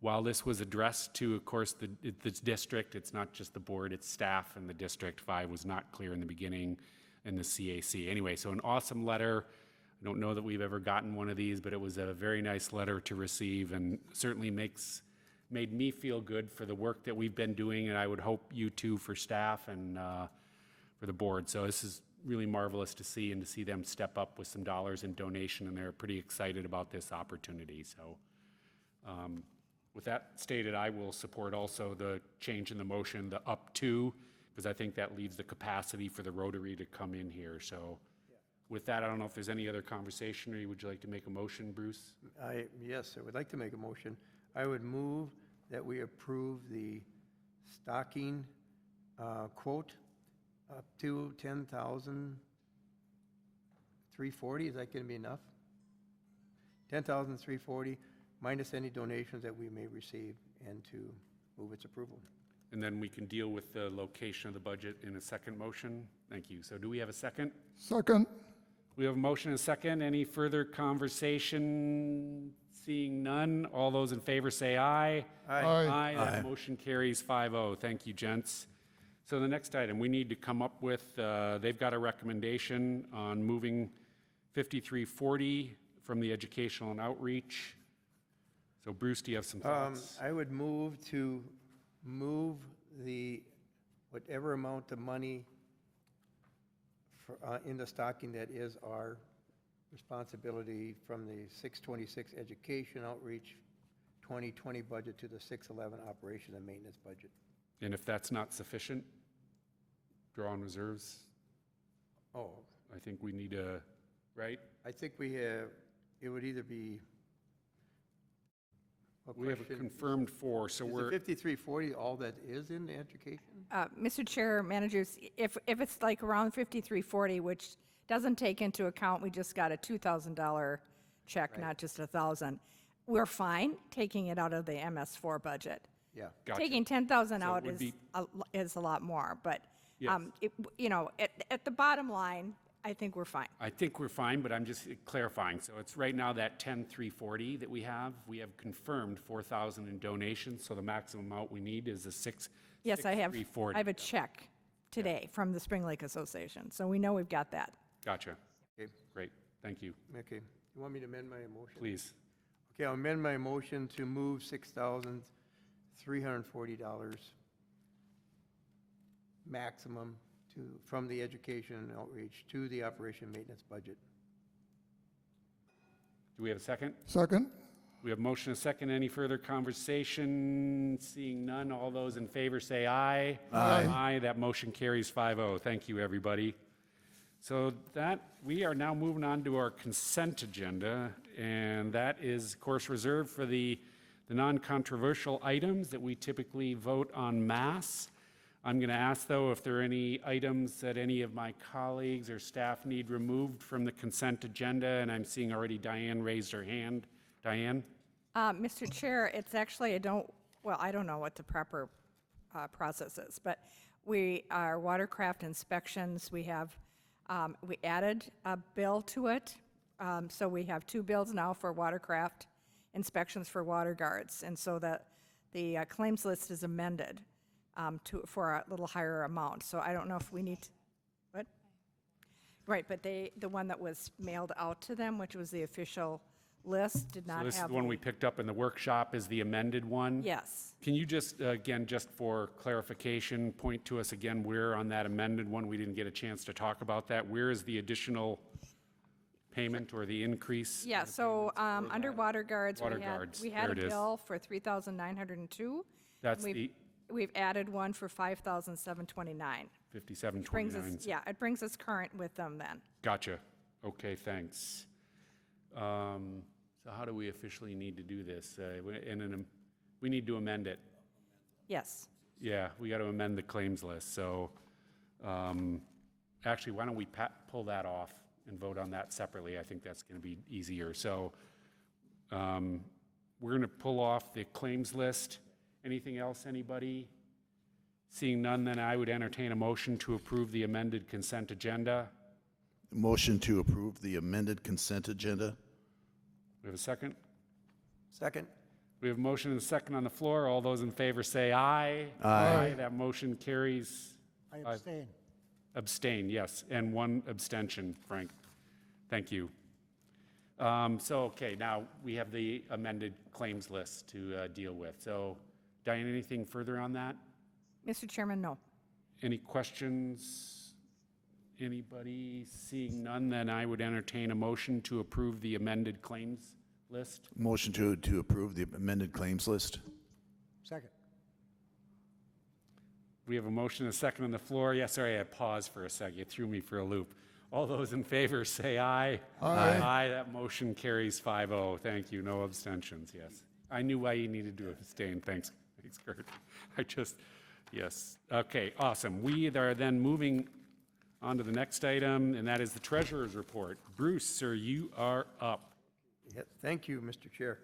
while this was addressed to, of course, the district, it's not just the board, it's staff and the district. 5 was not clear in the beginning, and the CAC. Anyway, so an awesome letter. I don't know that we've ever gotten one of these, but it was a very nice letter to receive, and certainly made me feel good for the work that we've been doing, and I would hope you too for staff and for the board. So this is really marvelous to see, and to see them step up with some dollars in donation, and they're pretty excited about this opportunity. So with that stated, I will support also the change in the motion, the up to, because I think that leaves the capacity for the Rotary to come in here. So with that, I don't know if there's any other conversation, or would you like to make a motion, Bruce? Yes, I would like to make a motion. I would move that we approve the stocking quote up to $10,340. Is that going to be enough? $10,340 minus any donations that we may receive, and to move its approval. And then we can deal with the location of the budget in a second motion. Thank you. So do we have a second? Second. We have a motion and a second. Any further conversation? Seeing none, all those in favor say aye. Aye. That motion carries 5-0. Thank you, gents. So the next item, we need to come up with, they've got a recommendation on moving 5340 from the educational and outreach. So Bruce, do you have some thoughts? I would move to move the, whatever amount of money for, in the stocking that is our responsibility, from the 626 education outreach 2020 budget to the 611 operation and maintenance budget. And if that's not sufficient, draw on reserves. Oh, I think we need to, right? I think we have, it would either be. We have a confirmed 4, so Is we're. the 5340 all that is in the education? Mr. Chair, managers, if it's like around 5340, which doesn't take into account, we just got a $2,000 check, not just 1,000, we're fine taking it out of the MS4 budget. Yeah. Gotcha. Taking 10,000 So it out would be- is a lot more, but, Yes. you know, at the bottom line, I think we're fine. I think we're fine, but I'm just clarifying. So it's right now that 10,340 that we have confirmed 4,000 in donations, so the maximum amount we need is a 6. Yes, I have 6,340. a check today from the Spring Lake Association, so we know we've got that. Gotcha. Okay. Great. Thank you. Okay. You want me to amend my motion? Please. Okay, I'll amend my motion to move $6,340 maximum from the education and outreach to the operation maintenance budget. Do we have a second? Second. We have motion and a second. Any further conversation? Seeing none, all those in favor say aye. Aye. That motion carries 5-0. Thank you, everybody. So we are now moving on to our consent agenda, and that is, of course, reserved for the non-controversial items that we typically vote en masse. I'm going to ask, though, if there are any items that any of my colleagues or staff need removed from the consent agenda, and I'm seeing already Diane raised her hand. Diane? Mr. Chair, it's actually, I don't know what the proper process is, but our watercraft inspections, we added a bill to it. So we have 2 bills now for watercraft inspections for water guards, and so that the claims list is amended for a little higher amount. So I don't know if we need to, what? Right, but the one that was mailed out to them, which was the official list, did not So have. this is the one we picked up in the workshop, is the amended one? Yes. Can you just, again, just for clarification, point to us again where on that amended one, we didn't get a chance to talk about that, where is the additional payment or the increase? Yeah, so under water guards, Water guards, we had there a it is. bill for $3,902. That's and the We've added one for $5,729. 5729. Yeah, it brings us current with them then. Gotcha. Okay, thanks. So how do we officially need to do this? We need to amend it. Yes. Yeah, we got to amend the claims list. So actually, why don't we pull that off and vote on that separately? I think that's going to be easier. So we're going to pull off the claims list. Anything else, anybody? Seeing none, then I would entertain a motion to approve the amended consent agenda. Motion to approve the amended consent agenda. We have a second? Second? We have a motion and a second on the floor. All those in favor say aye. Aye. That motion carries. I abstain. Abstain, yes, and one abstention, Frank. Thank you. Okay, now we have the amended claims list to deal with. So, Diane, anything further on that? Mr. Chairman, no. Any questions? Anybody? Seeing none, then I would entertain a motion to approve the amended claims list. Motion to approve the amended claims list. Second. We have a motion and a second on the floor. Yes, sorry, I paused for a second. You threw me for a loop. All those in favor say aye. Aye. Aye, that motion carries 5-0. Thank you. No abstentions, yes. I knew why you needed to abstain. Thanks, Kurt. Yes. Okay, awesome. We are then moving on to the next item, and that is the treasurer's report. Bruce, sir, you are up. Yes, thank you, Mr. Chair.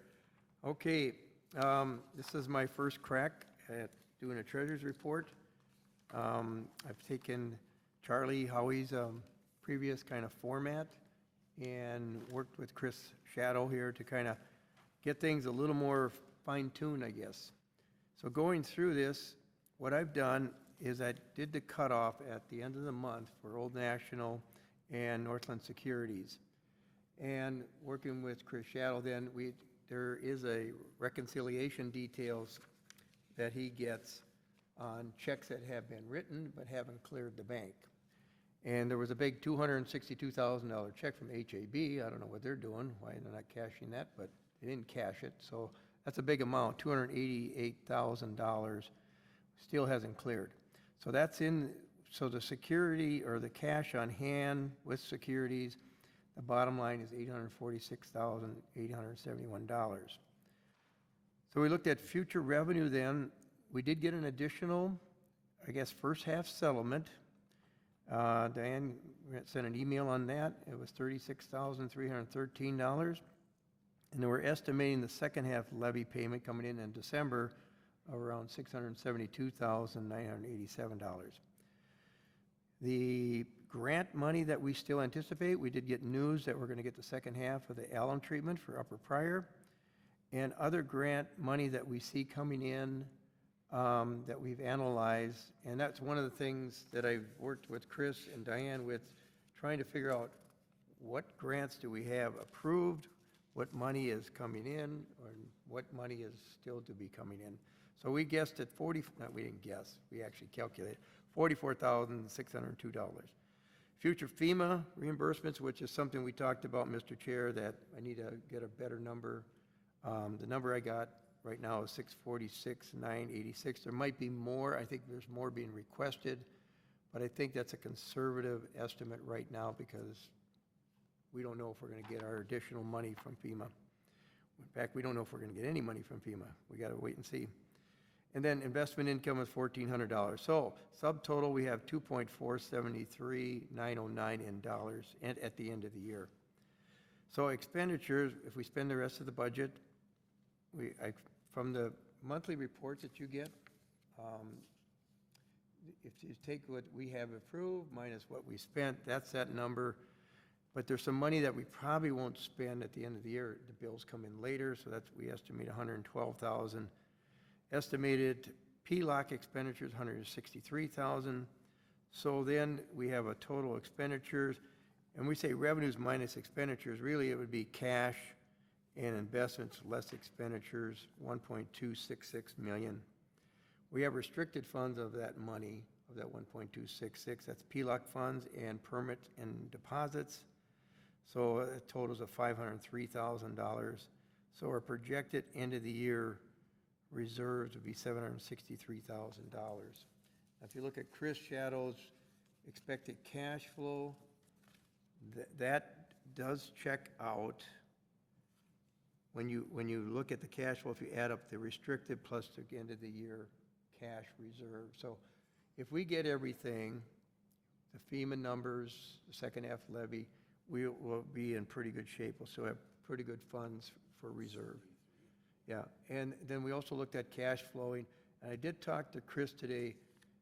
Okay, this is my first crack at doing a treasurer's report. I've taken Charlie Howie's previous kind of format and worked with Chris Shadow here to kind of get things a little more fine-tuned, I guess. So going through this, what I've done is I did the cutoff at the end of the month for Old National and Northland Securities. And working with Chris Shadow, then there is a reconciliation details that he gets on checks that have been written but haven't cleared the bank. And there was a big $262,000 check from HAB. I don't know what they're doing, why they're not cashing that, but they didn't cash it. So that's a big amount, $288,000 still hasn't cleared. So that's in, so the security or the cash on hand with securities, the bottom line is $846,871. So we looked at future revenue then. We did get an additional, I guess, first half settlement. Diane sent an email on that. It was $36,313. And then we're estimating the second half levy payment coming in December of around $672,987. The grant money that we still anticipate, we did get news that we're going to get the second half of the alum treatment for Upper Pryor, and other grant money that we see coming in that we've analyzed. And that's one of the things that I've worked with Chris and Diane with, trying to figure out what grants do we have approved, what money is coming in, or what money is still to be coming in. So we guessed at we didn't guess, we actually calculated $44,602. Future FEMA reimbursements, which is something we talked about, Mr. Chair, that I need to get a better number. The number I got right now is $646,986. There might be more. I think there's more being requested, but I think that's a conservative estimate right now because we don't know if we're going to get our additional money from FEMA. In fact, we don't know if we're going to get any money from FEMA. We got to wait and see. And then investment income is $1,400. So subtotal, we have $2.473909 in dollars at the end of the year. So expenditures, if we spend the rest of the budget, from the monthly reports that you get, if you take what we have approved minus what we spent, that's that number. But there's some money that we probably won't spend at the end of the year. The bills come in later, so that's, we estimate $112,000. Estimated PLOC expenditures, $163,000. So then we have a total expenditures, and we say revenues minus expenditures. Really, it would be cash and investments less expenditures, $1.266 million. We have restricted funds of that money, of that $1.266. That's PLOC funds and permit and deposits. So it totals of $503,000. So our projected end of the year reserves would be $763,000. If you look at Chris Shadow's expected cash flow, that does check out. When you look at the cash flow, if you add up the restricted plus the end of the year cash reserve. So if we get everything, the FEMA numbers, the second half levy, we will be in pretty good shape. We'll still have pretty good funds for reserve. Yeah, and then we also looked at cash flowing. And I did talk to Chris today,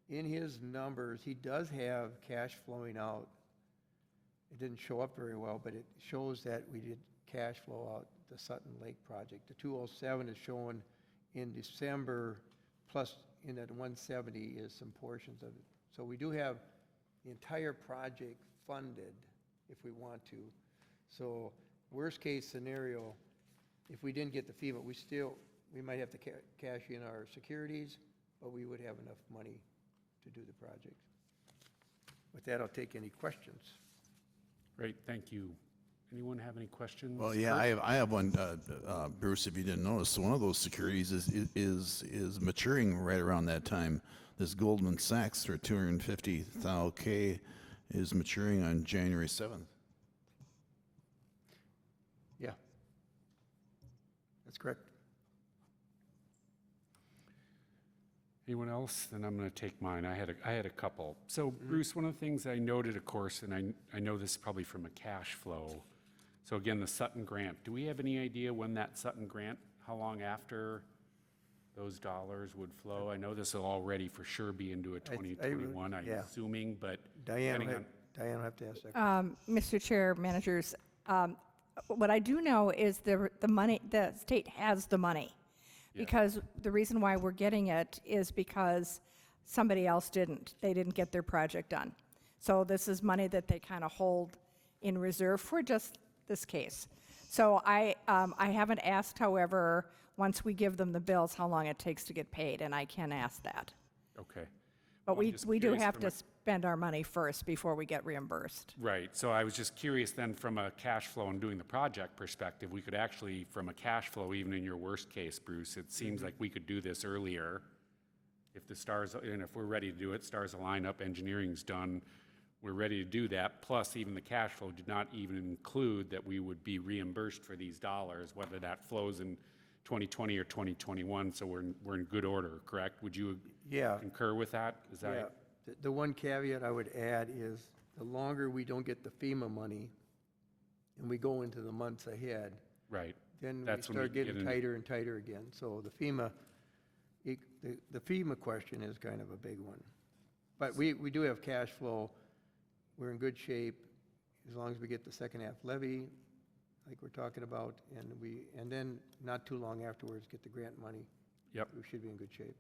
in his numbers, he does have cash flowing out. It didn't show up very well, but it shows that we did cash flow out the Sutton Lake project. The 207 is showing in December, plus in that 170 is some portions of it. So we do have the entire project funded if we want to. So worst case scenario, if we didn't get the FEMA, we might have to cash in our securities, but we would have enough money to do the project. With that, I'll take any questions. Great, thank you. Anyone have any questions? Well, yeah, I have one, Bruce, if you didn't notice. So one of those securities is maturing right around that time. This Goldman Sachs for 250,000 K is maturing on January 7th. Yeah. That's correct. Anyone else? Then I'm going to take mine. I had a couple. So Bruce, one of the things I noted, of course, and I know this probably from a cash flow. So again, the Sutton grant. Do we have any idea when that Sutton grant, how long after those dollars would flow? I know this will already for sure be into a 2021, I'm yeah. assuming, but Diane depending will have to ask that. Mr. Chair, managers, what I do know is the money, the state has the money. Because the reason why we're getting it is because somebody else didn't. They didn't get their project done. So this is money that they kind of hold in reserve for just this case. So I haven't asked, however, once we give them the bills, how long it takes to get paid, and I can ask that. Okay. But Well, I'm just we do curious have from to a- spend our money first before we get reimbursed. Right, so I was just curious then from a cash flow and doing the project perspective, we could actually, from a cash flow, even in your worst case, Bruce, it seems like we could do this earlier. If the stars, and if we're ready to do it, stars align up, engineering's done, we're ready to do that. Plus, even the cash flow did not even include that we would be reimbursed for these dollars, whether that flows in 2020 or 2021, so we're in good order, correct? Would you concur with that? Is that? Yeah. The one caveat I would add is the longer we don't get the FEMA money and we go into the months ahead, Right. then we That's when start we get getting into- tighter and tighter again. So the FEMA question is kind of a big one. But we do have cash flow. We're in good shape as long as we get the second half levy, like we're talking about, and then not too long afterwards get the grant money. Yep. We should be in good shape.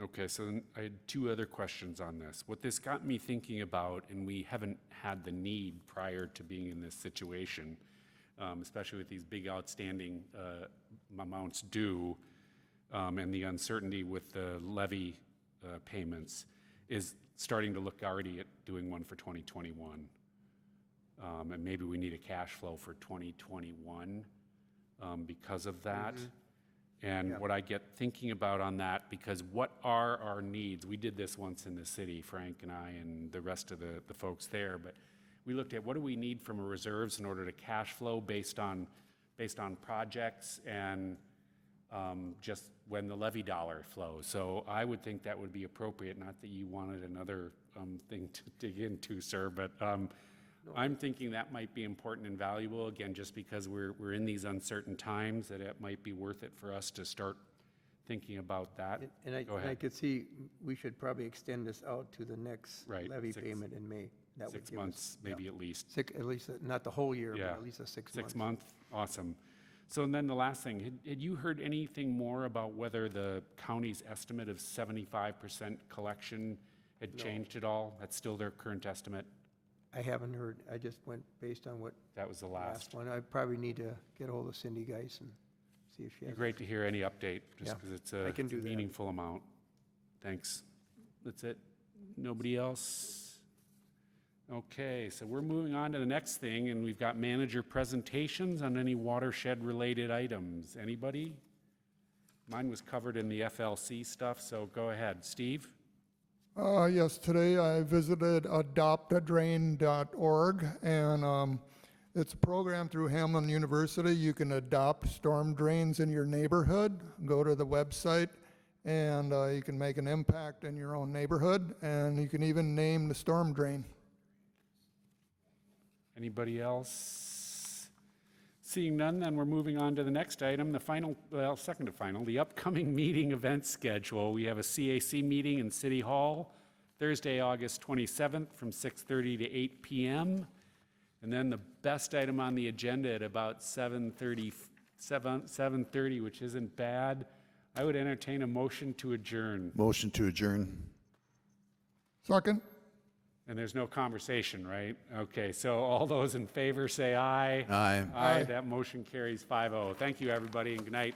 Okay, so then I had two other questions on this. What this got me thinking about, and we haven't had the need prior to being in this situation, especially with these big outstanding amounts due, and the uncertainty with the levy payments, is starting to look already at doing one for 2021. And maybe we need a cash flow for 2021 because of that. And what I get thinking about on that, because what are our needs? We did this once in the city, Frank and I and the rest of the folks there, but we looked at what do we need from our reserves in order to cash flow based on projects and just when the levy dollar flows. So I would think that would be appropriate, not that you wanted another thing to dig into, sir, but I'm thinking that might be important and valuable, again, just because we're in these uncertain times, that it might be worth it for us to start thinking about that. And I Go ahead. could see we should probably extend this out to the next Right, levy 6 payment in May. That would 6 give us- months, maybe at least. At least, not the whole year, but Yeah. at least a 6 months. 6 month, awesome. So and then the last thing, had you heard anything more about whether the county's estimate of 75% collection had changed at all? That's still their current estimate? I haven't heard. I just went based on what That was the last. one. I probably need to get ahold of Cindy Geis and see if she has. Great to hear any update, just Yeah, because it's I can it's do a that. meaningful amount. Thanks. That's it? Nobody else? Okay, so we're moving on to the next thing, and we've got manager presentations on any watershed-related items. Anybody? Mine was covered in the FLC stuff, so go ahead. Steve? Yes, today I visited adoptadrain.org, and it's a program through Hamlin University. You can adopt storm drains in your neighborhood. Go to the website, and you can make an impact in your own neighborhood, and you can even name the storm drain. Anybody else? Seeing none, then we're moving on to the next item, the final, well, second to final, the upcoming meeting event schedule. We have a CAC meeting in City Hall Thursday, August 27th from 6:30 to 8 p.m. And then the best item on the agenda at about 7:30, which isn't bad. I would entertain a motion to adjourn. Motion to adjourn. Second? And there's no conversation, right? Okay, so all those in favor say aye. Aye. Aye, that motion carries 5-0. Thank you, everybody, and good night.